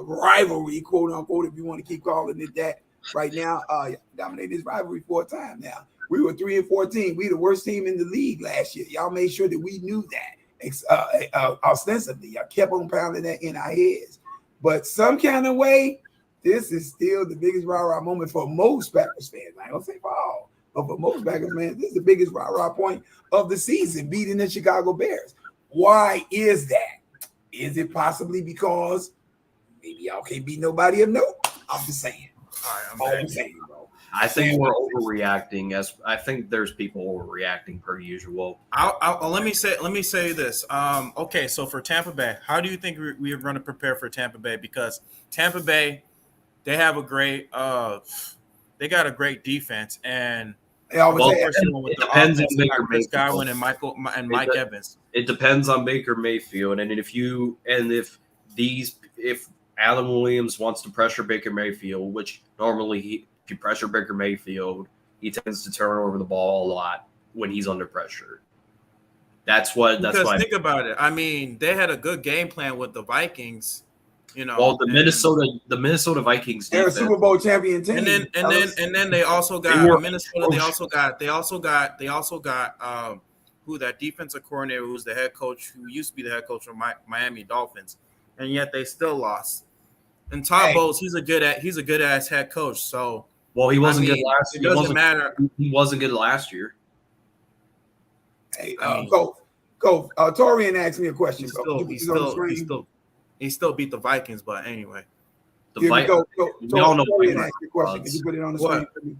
rivalry, quote unquote, if you want to keep calling it that right now. Dominating this rivalry for a time now. We were 3-14. We the worst team in the league last year. Y'all made sure that we knew that ostensibly. Y'all kept on pounding that in our heads. But some kind of way, this is still the biggest rah-rah moment for most Packers fans. I don't say for all, but for most Packers fans, this is the biggest rah-rah point of the season, beating the Chicago Bears. Why is that? Is it possibly because maybe y'all can't beat nobody of note? I'm just saying. All I'm saying, bro. I think we're overreacting. As I think there's people overreacting per usual. Let me say this. Okay, so for Tampa Bay, how do you think we are going to prepare for Tampa Bay? Because Tampa Bay, they have a great they got a great defense, and it depends on Baker Chris Mayfield. Godwin and Mike Evans. It depends on Baker Mayfield, and if Alan Williams wants to pressure Baker Mayfield, which normally if you pressure Baker Mayfield, he tends to turn over the ball a lot when he's under pressure. That's why. Think about it. I mean, they had a good game plan with the Vikings. You know, well, the Minnesota Vikings. They're a Super Bowl champion team, and then they also got Minnesota. They also got who that defensive coordinator who's the head coach, who used to be the head coach of Miami Dolphins, and yet they still lost. And Todd Bowles, he's a good ass head coach. So he wasn't good last year. It doesn't matter. He wasn't good last year. Hey, go. Torian asked me a question. He still beat the Vikings, but anyway. We all know. Torian asked me a question. Can you put it on the screen for me?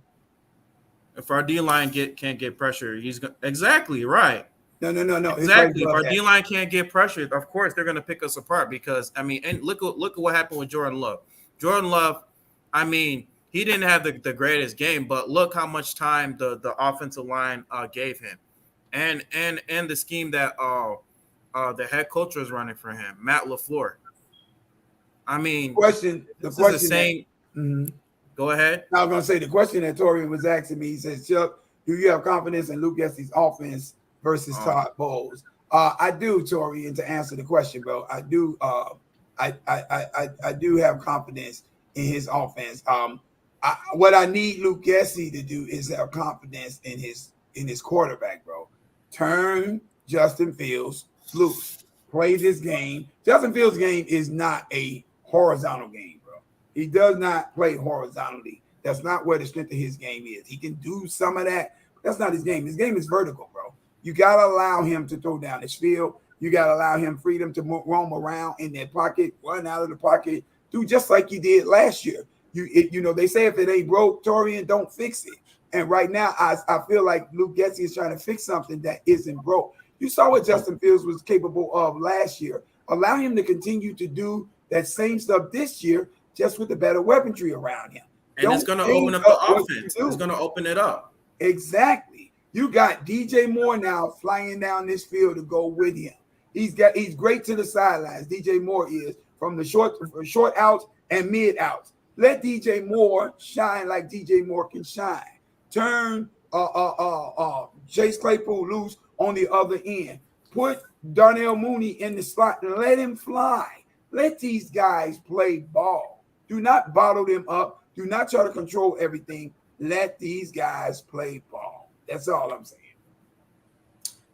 If our D line can't get pressure, exactly right. No. Exactly. If our D line can't get pressure, of course they're going to pick us apart. Because I mean, and look at what happened with Jordan Love. Jordan Love, I mean, he didn't have the greatest game, but look how much time the offensive line gave him, and the scheme that the head coach was running for him, Matt LaFleur. I mean, the question. Go ahead. I was going to say the question that Torian was asking me. He says, "Chuck, do you have confidence in Luke Getsey's offense versus Todd Bowles?" I do, Torian, to answer the question, bro. I do. I do have confidence in his offense. What I need Luke Getsey to do is have confidence in his quarterback, bro. Turn Justin Fields loose. Play this game. Justin Fields' game is not a horizontal game, bro. He does not play horizontally. That's not where the strength of his game is. He can do some of that, but that's not his game. His game is vertical, bro. You got to allow him to throw down his field. You got to allow him freedom to roam around in that pocket, run out of the pocket, do just like you did last year. They say if it ain't broke, Torian, don't fix it. And right now, I feel like Luke Getsey is trying to fix something that isn't broke. You saw what Justin Fields was capable of last year. Allow him to continue to do that same stuff this year, just with the better weaponry around him. And it's going to open up the offense. It's going to open it up. Exactly. You got DJ Moore now flying down this field to go with him. He's great to the sidelines. DJ Moore is from the short outs and mid outs. Let DJ Moore shine like DJ Moore can shine. Turn Chase Claypool loose on the other end. Put Darnell Mooney in the slot and let him fly. Let these guys play ball. Do not bottle them up. Do not try to control everything. Let these guys play ball. That's all I'm saying.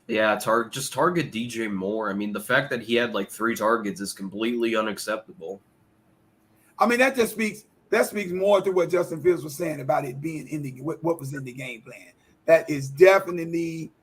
Yeah, just target DJ Moore. I mean, the fact that he had like 3 targets is completely unacceptable. I mean, that speaks more to what Justin Fields was saying about it being what was in the game plan. That's definitely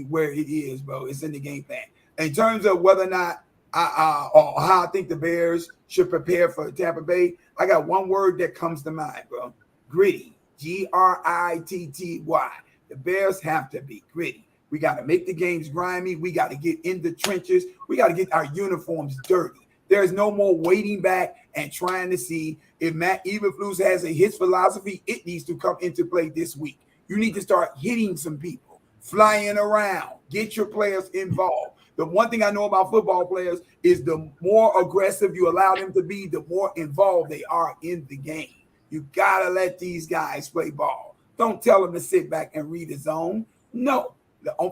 where it is, bro. It's in the game plan. In terms of whether or not how I think the Bears should prepare for Tampa Bay, I got one word that comes to mind, bro. Gritty. Gritty. The Bears have to be gritty. We got to make the games grimy. We got to get in the trenches. We got to get our uniforms dirty. There's no more waiting back and trying to see if Matt Eberflus has his philosophy. It needs to come into play this week. You need to start hitting some people, flying around, get your players involved. The one thing I know about football players is the more aggressive you allow them to be, the more involved they are in the game. You got to let these guys play ball. Don't tell them to sit back and read the zone. No.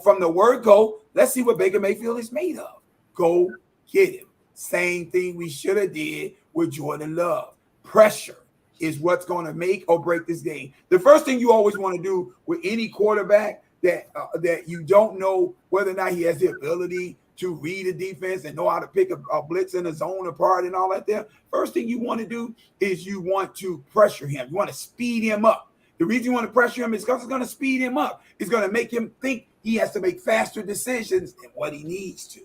From the word go, let's see what Baker Mayfield is made of. Go get him. Same thing we should have did with Jordan Love. Pressure is what's going to make or break this game. The first thing you always want to do with any quarterback that you don't know whether or not he has the ability to read a defense and know how to pick a blitz in a zone apart and all that there. First thing you want to do is you want to pressure him. You want to speed him up. The reason you want to pressure him is because it's going to speed him up. It's going to make him think he has to make faster decisions than what he needs to.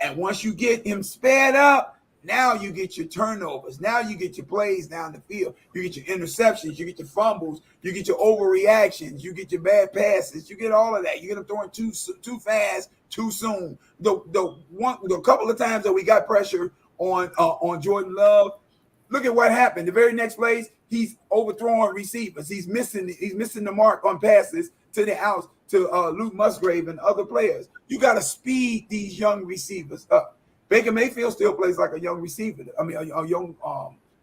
And once you get him sped up, now you get your turnovers. Now you get your plays down the field. You get your interceptions. You get your fumbles. You get your overreactions. You get your bad passes. You get all of that. You get them throwing too fast, too soon. The couple of times that we got pressure on Jordan Love, look at what happened. The very next plays, he's overthrowing receivers. He's missing the mark on passes to the outs to Luke Musgrave and other players. You got to speed these young receivers up. Baker Mayfield still plays like a young receiver. I mean, a young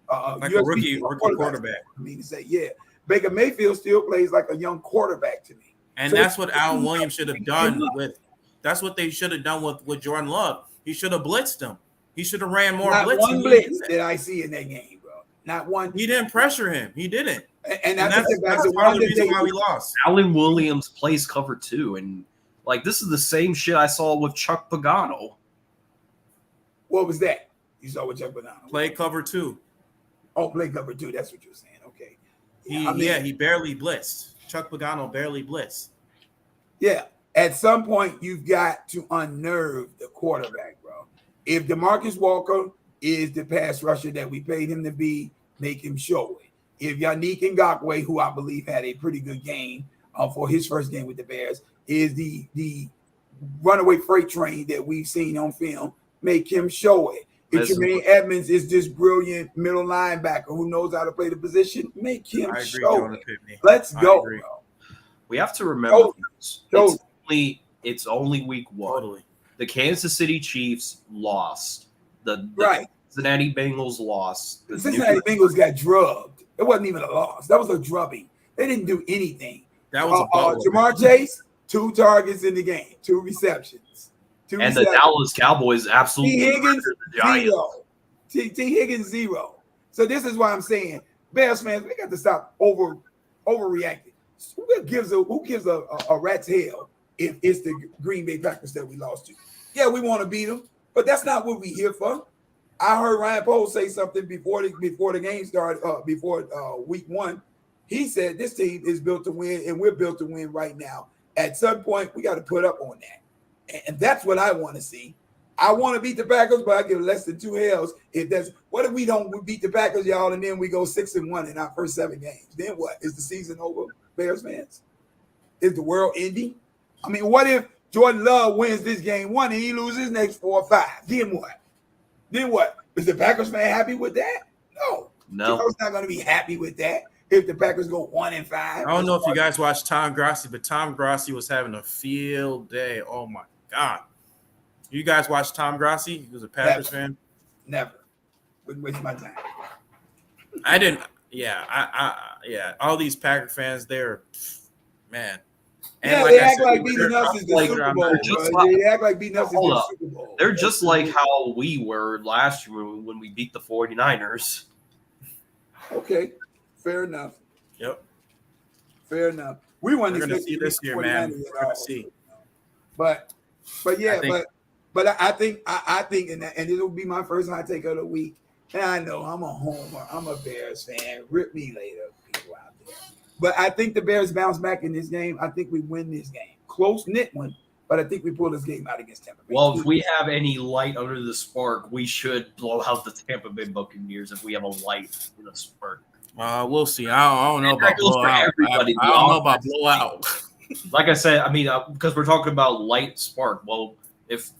like a rookie quarterback. I mean to say, yeah, Baker Mayfield still plays like a young quarterback to me. And so that's what Al Williams should have done with. That's what they should have done with Jordan Love. He should have blitzed him. He should have ran more blitz. Not one blitz that I see in that game, bro. Not one. He didn't pressure him. He didn't. And that's part of the reason why we lost. Alan Williams plays cover 2, and like this is the same shit I saw with Chuck Pagano. What was that? You saw with Chuck Pagano? Play cover 2. Oh, play cover 2. That's what you're saying. Okay. He barely blitzed. Chuck Pagano barely blitzed. Yeah. At some point, you've got to unnerve the quarterback, bro. If DeMarcus Walker is the pass rusher that we paid him to be, make him show it. If Yannick Ngakoue, who I believe had a pretty good game for his first game with the Bears, is the runaway freight train that we've seen on film, make him show it. If Jermaine Edmonds is this brilliant middle linebacker who knows how to play the position, make him show it. Let's go, bro. We have to remember it's only week 1. Totally. The Kansas City Chiefs lost. The Cincinnati Bengals lost. The Cincinnati Bengals got drubbed. It wasn't even a loss. That was a drubbing. They didn't do anything. That was Jamar Chase, 2 targets in the game, 2 receptions. And the Dallas Cowboys absolutely T. Higgins, 0. T. Higgins, 0. So this is why I'm saying, Bears fans, we got to stop overreacting. Who gives a rat's hell if it's the Green Bay Packers that we lost to? Yeah, we want to beat them, but that's not what we're here for. I heard Ryan Poles say something before the game started, before week 1. He said this team is built to win, and we're built to win right now. At some point, we got to put up on that. And that's what I want to see. I want to beat the Packers, but I give less than 2 hells. What if we don't beat the Packers, y'all, and then we go 6-1 in our first 7 games? Then what? Is the season over, Bears fans? Is the world ending? I mean, what if Jordan Love wins this game 1 and he loses next 4 or 5? Then what? Then what? Is the Packers fan happy with that? No. Joe's not going to be happy with that. If the Packers go 1-5. I don't know if you guys watched Tom Grassi, but Tom Grassi was having a field day. Oh my God. You guys watched Tom Grassi? He was a Packers fan? Never. Wouldn't waste my time. I didn't. Yeah. Yeah. All these Packer fans, they're, man. And yeah, they act like beating us is the Super Bowl. They act like beating us is the Super Bowl. They're just like how we were last year when we beat the 49ers. Okay. Fair enough. Yep. Fair enough. We want to see this year, man. We're going to see. But yeah, I think, and it'll be my first hot take of the week. And I know I'm a homer. I'm a Bears fan. Rip me later, people out there. But I think the Bears bounce back in this game. I think we win this game. Close-knit one, but I think we pull this game out against Tampa Bay. Well, if we have any light under the spark, we should blow out the Tampa Bay Buccaneers if we have a light in the spark. We'll see. I don't know about blowout. I don't know about blowout. Like I said, I mean, because we're talking about light spark. Well, if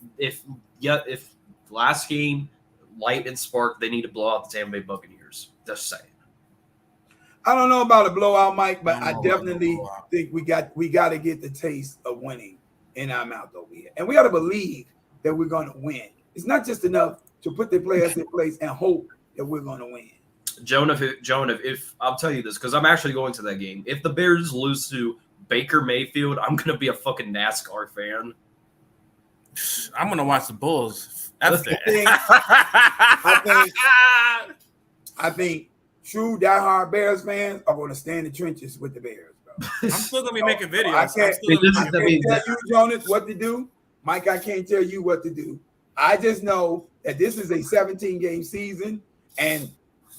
last game light and spark, they need to blow out the Tampa Bay Buccaneers. Just saying. I don't know about a blowout, Mike, but I definitely think we got to get the taste of winning in our mouth over here, and we got to believe that we're going to win. It's not just enough to put the players in place and hope that we're going to win. Jonah, if I'll tell you this, because I'm actually going to that game. If the Bears lose to Baker Mayfield, I'm going to be a fucking NASCAR fan. I'm going to watch the Bulls. That's it. I think true diehard Bears fans are going to stay in the trenches with the Bears, bro. I'm still going to be making videos. I can't tell you, Jonas, what to do. Mike, I can't tell you what to do. I just know that this is a 17-game season, and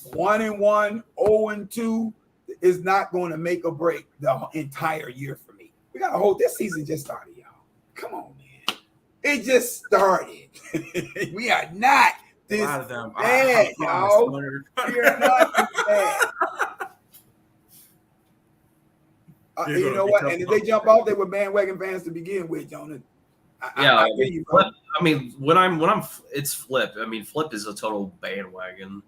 1-1, 0-2 is not going to make or break the entire year for me. We got to hold this season just started, y'all. Come on, man. It just started. We are not this bad, y'all. We are not this bad. You know what? And if they jump off, they were bandwagon fans to begin with, Jonah. When it's Flip. I mean, Flip is a total bandwagon.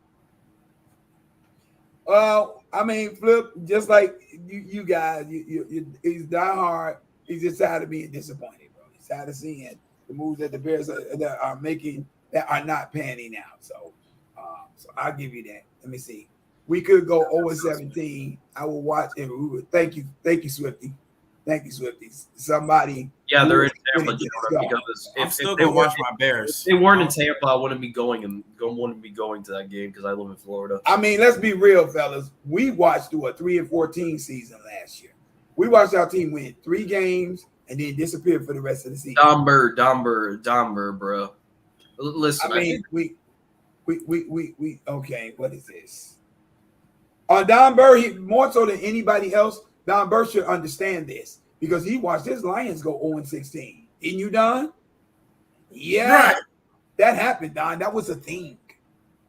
Well, I mean, Flip, just like you guys, he's diehard. He's just tired of being disappointed, bro. He's tired of seeing the moves that the Bears that are making that are not panning out. So I'll give you that. Let me see. We could go 0-17. I will watch and we would thank you, Swifty. Thank you, Swifty. Somebody. Yeah, they're in Tampa, because I'm still gonna watch my Bears. If they weren't in Tampa, I wouldn't be going to that game because I live in Florida. I mean, let's be real, fellas. We watched through a 3-14 season last year. We watched our team win 3 games and then disappear for the rest of the season. Domber, bro. Listen, I mean, we okay. What is this? Don Burr, more so than anybody else, Don Burr should understand this because he watched his Lions go 0-16. Didn't you, Don? Yeah, right. That happened, Don. That was a thing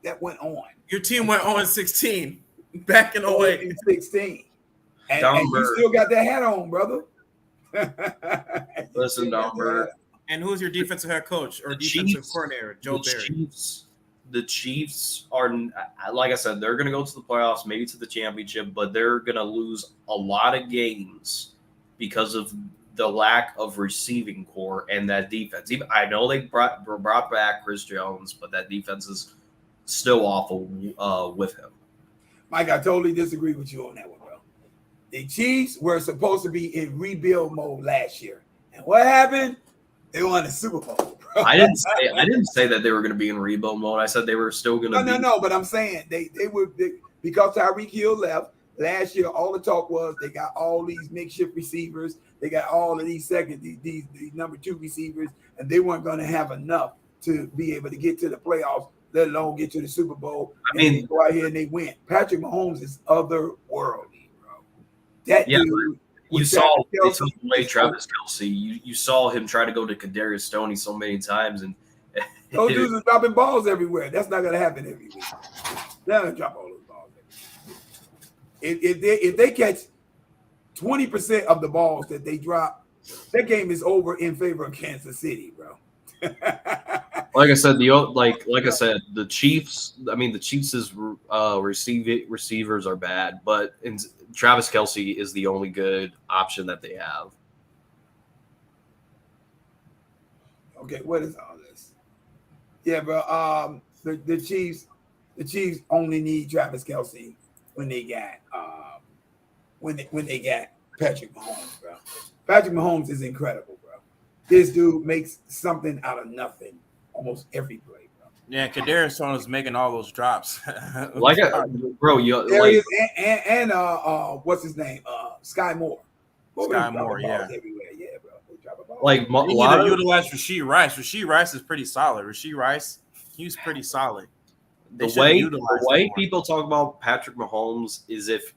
that went on. Your team went 0-16 back in 08. 16. And you still got that hat on, brother. Listen, Don Burr. And who's your defensive head coach or defensive coordinator? Joe Barry. The Chiefs are, like I said, they're going to go to the playoffs, maybe to the championship, but they're going to lose a lot of games because of the lack of receiving core and that defense. I know they brought back Chris Jones, but that defense is still awful with him. Mike, I totally disagree with you on that one, bro. The Chiefs were supposed to be in rebuild mode last year. And what happened? They won the Super Bowl, bro. I didn't say that they were going to be in rebuild mode. I said they were still going to be. No, but I'm saying they because Tyreek Hill left last year, all the talk was they got all these makeshift receivers. They got all of these these number 2 receivers, and they weren't going to have enough to be able to get to the playoffs, let alone get to the Super Bowl. I mean, they go out here and they win. Patrick Mahomes is otherworldly, bro. That dude. You saw they took away Travis Kelce. You saw him try to go to Kadarius Stoney so many times, and those dudes are dropping balls everywhere. That's not going to happen every week. They're going to drop all those balls every week. If they catch 20% of the balls that they drop, that game is over in favor of Kansas City, bro. Like I said, the Chiefs. I mean, the Chiefs' receivers are bad, but Travis Kelce is the only good option that they have. Okay, what is all this? Yeah, bro. The Chiefs only need Travis Kelce when they got Patrick Mahomes, bro. Patrick Mahomes is incredible, bro. This dude makes something out of nothing almost every play, bro. Yeah, Kadarius Stoney was making all those drops. What's his name? Sky Moore. Sky Moore, yeah. Everywhere. Yeah, bro. They drop a ball. Like a lot of utilize Rashee Rice. Rashee Rice is pretty solid. Rashee Rice, he's pretty solid. The way people talk about Patrick Mahomes is if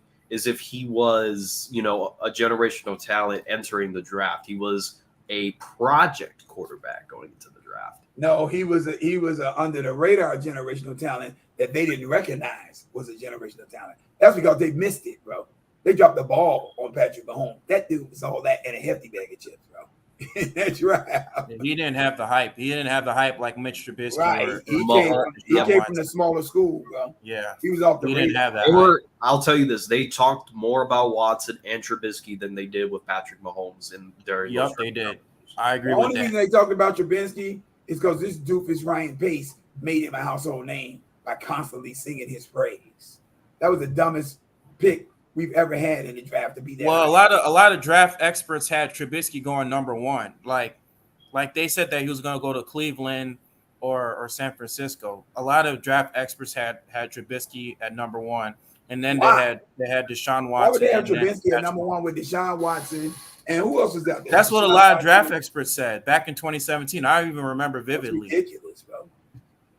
he was, a generational talent entering the draft. He was a project quarterback going into the draft. No, he was a under the radar generational talent that they didn't recognize was a generational talent. That's because they missed it, bro. They dropped the ball on Patrick Mahomes. That dude was all that and a hefty bag of chips, bro. That's right. He didn't have the hype. He didn't have the hype like Mitch Trubisky. Right. He came from the smaller school, bro. Yeah. He was off the radar. Didn't have that. I'll tell you this: they talked more about Watson and Trubisky than they did with Patrick Mahomes. Yep, they did. I agree with that. The only reason they talked about Trubisky is because this doofus Ryan Pace made him a household name by constantly singing his praise. That was the dumbest pick we've ever had in the draft to be there. Well, a lot of draft experts had Trubisky going number 1. Like they said that he was going to go to Cleveland or San Francisco. A lot of draft experts had Trubisky at number 1, and then they had Deshaun Watson. Why would they have Trubisky at number 1 with Deshaun Watson And who else was out there? That's what a lot of draft experts said back in 2017. I even remember vividly. That's ridiculous, bro.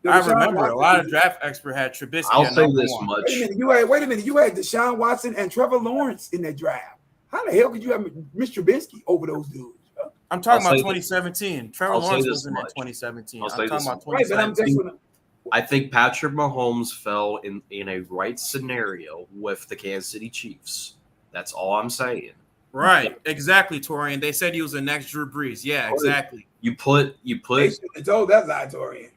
I remember a lot of draft experts had Trubisky. I'll at say number this one. much. Wait a minute. You had Deshaun Watson and Trevor Lawrence in that draft. How the hell could you have Mr. Trubisky over those dudes, bro? I'm talking I'll about say 2017. Trevor I'll say Lawrence this was in much. 2017. I'll I'm say talking this about much. Right, but I'm 2017. just I think Patrick Mahomes fell in a right scenario with the Kansas City Chiefs. That's all I'm saying. Right, exactly, Torian. They said he was the next Drew Brees. Yeah, exactly. You put they should have told that Torian.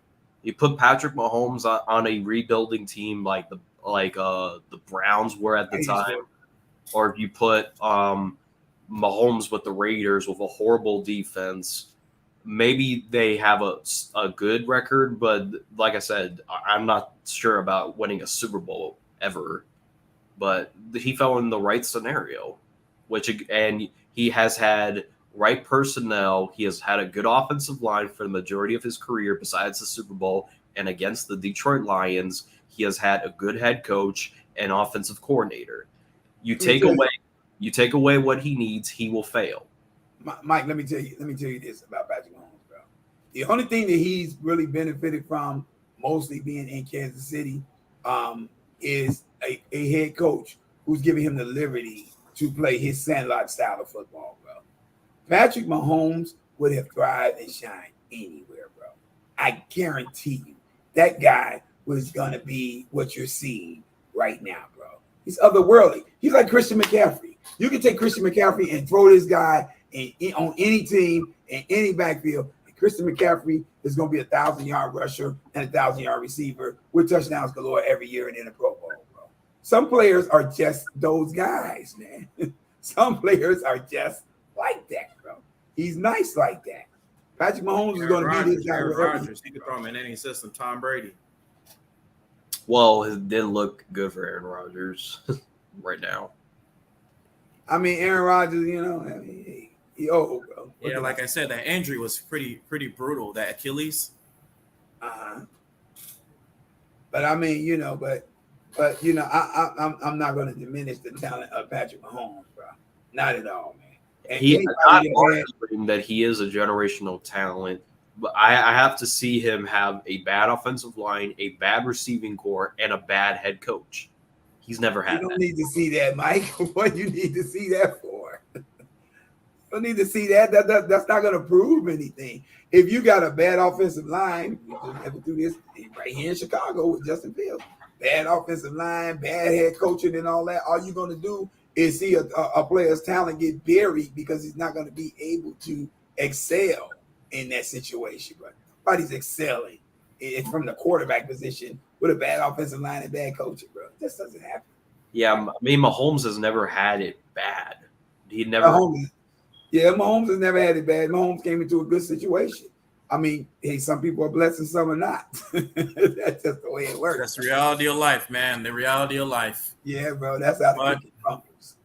you put Patrick Mahomes on a rebuilding team like the Browns were at the time, or you put Mahomes with the Raiders with a horrible defense. Maybe they have a good record, but like I said, I'm not sure about winning a Super Bowl ever. But he fell in the right scenario, and he has had right personnel. He has had a good offensive line for the majority of his career, besides the Super Bowl. And against the Detroit Lions, he has had a good head coach and offensive coordinator. You take away what he needs, he will fail. Mike, let me tell you this about Patrick Mahomes, bro. The only thing that he's really benefited from, mostly being in Kansas City, is a head coach who's giving him the liberty to play his sandlot style of football, bro. Patrick Mahomes would have thrived and shined anywhere, bro. I guarantee you that guy was going to be what you're seeing right now, bro. He's otherworldly. He's like Christian McCaffrey. You can take Christian McCaffrey and throw this guy on any team in any backfield. And Christian McCaffrey is going to be 1,000-yard rusher and 1,000-yard receiver with touchdowns galore every year and in the Pro Bowl, bro. Some players are just those guys, man. Some players are just like that, bro. He's nice like that. Patrick Mahomes is going to be this guy. Aaron Rodgers, he could throw him in any system. Tom Brady. Well, it didn't look good for Aaron Rodgers right now. I mean, Aaron Rodgers, he old, bro. Yeah, like I said, that injury was pretty brutal. That Achilles. But I mean, I'm not going to diminish the talent of Patrick Mahomes, bro. Not at all, man. And He not arguing that he is a generational talent, but I have to see him have a bad offensive line, a bad receiving core, and a bad head coach. He's never had that. You don't need to see that, Mike. What you need to see that for? You don't need to see that. That's not going to prove anything. If you got a bad offensive line, we just never do this right here in Chicago with Justin Fields. Bad offensive line, bad head coaching, and all that. All you're going to do is see a player's talent get buried because he's not going to be able to excel in that situation. But nobody's excelling from the quarterback position with a bad offensive line and bad coaching, bro. This doesn't happen. Yeah, I mean, Mahomes has never had it bad. He never. Mahomes has never had it bad. Mahomes came into a good situation. I mean, hey, some people are blessed and some are not. That's just the way it works. That's the reality of life, man. The reality of life. Yeah, bro. That's how the cookie crumbles.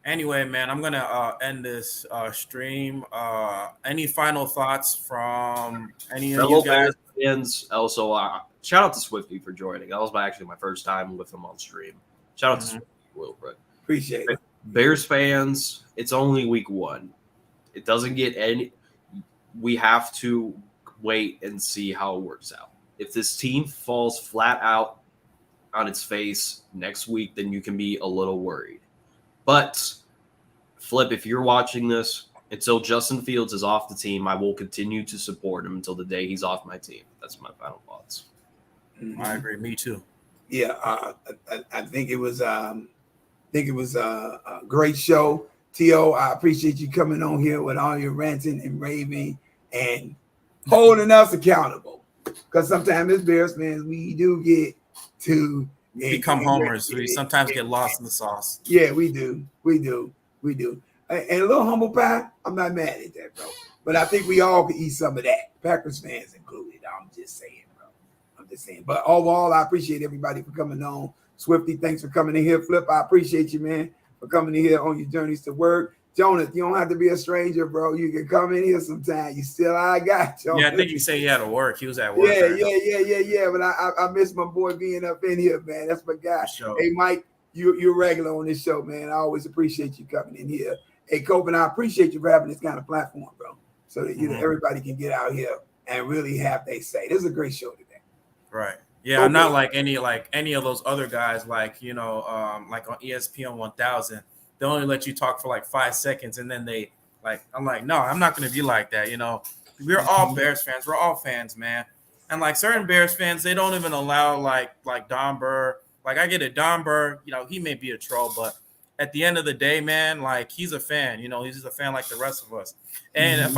Anyway, man, I'm gonna end this stream. Any final thoughts from any of you guys? Fans. Also, shout out to Swifty for joining. That was actually my first time with him on stream. Shout out to Swifty real quick. Appreciate it. Bears fans, it's only week 1. It doesn't get any. We have to wait and see how it works out. If this team falls flat out on its face next week, then you can be a little worried. But, Flip, if you're watching this, until Justin Fields is off the team, I will continue to support him until the day he's off my team. That's my final thoughts. I agree. Me too. Yeah, I think it was a great show. T.O., I appreciate you coming on here with all your ranting and raving and holding us accountable. Because sometimes as Bears fans, we do get to become homers. We sometimes get lost in the sauce. Yeah, we do. And a little humble pie, I'm not mad at that, bro. But I think we all could eat some of that. Packers fans included. I'm just saying, bro. But overall, I appreciate everybody for coming on. Swifty, thanks for coming in here. Flip, I appreciate you, man, for coming in here on your journeys to work. Jonah, you don't have to be a stranger, bro. You can come in here sometime. You still I got you. Yeah, I think you say he had to work. He was at work. Yeah. But I miss my boy being up in here, man. That's my guy. Sure. Hey, Mike, you're regular on this show, man. I always appreciate you coming in here. Hey, Cope, and I appreciate you for having this kind of platform, bro, so that everybody can get out here and really have they say. This is a great show today. Right. Yeah, I'm not like any of those other guys, like like on ESPN 1000. They only let you talk for like 5 seconds, and then they I'm like, no, I'm not gonna be like that. We're all Bears fans. We're all fans, man. And like certain Bears fans, they don't even allow like Don Burr. Like I get it, Don Burr. He may be a troll, but at the end of the day, man, like he's a fan. He's just a fan like the rest of us. And if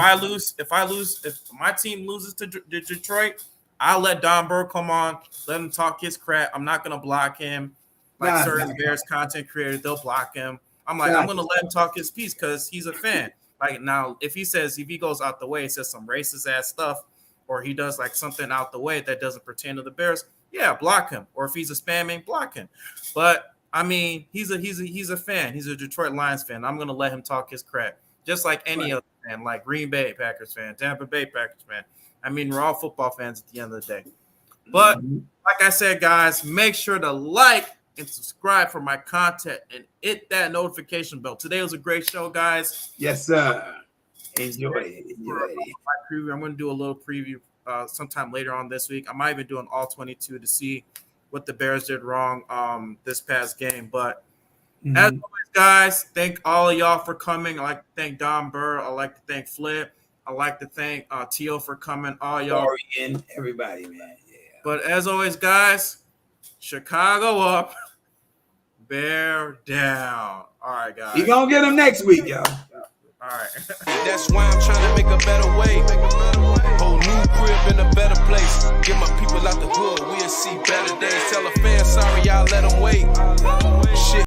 my team loses to Detroit, I'll let Don Burr come on, let him talk his crap. I'm not gonna block him. Like certain Bears content creators, they'll block him. I'm gonna let him talk his piece because he's a fan. Like now, if he goes out the way, says some racist ass stuff, or he does like something out the way that doesn't pertain to the Bears, yeah, block him. Or if he's a spamming, block him. But I mean, he's a fan. He's a Detroit Lions fan. I'm gonna let him talk his crap, just like any other fan, like Green Bay Packers fan, Tampa Bay Packers fan. I mean, we're all football fans at the end of the day. But like I said, guys, make sure to like and subscribe for my content and hit that notification bell. Today was a great show, guys. Yes, sir. Enjoy it. I'm going to do a little preview sometime later on this week. I might even do an all 22 to see what the Bears did wrong this past game. But as always, guys, thank all of y'all for coming. I like to thank Don Burr. I like to thank Flip. I like to thank Tio for coming. All y'all. And everybody, man. Yeah. But as always, guys, Chicago up, Bear down. All right, guys. You gonna get them next week, y'all. All right. That's why I'm trying to make a better way. Whole new crib in a better place. Get my people out the hood. We'll see better days. Tell a fan sorry, y'all let them wait.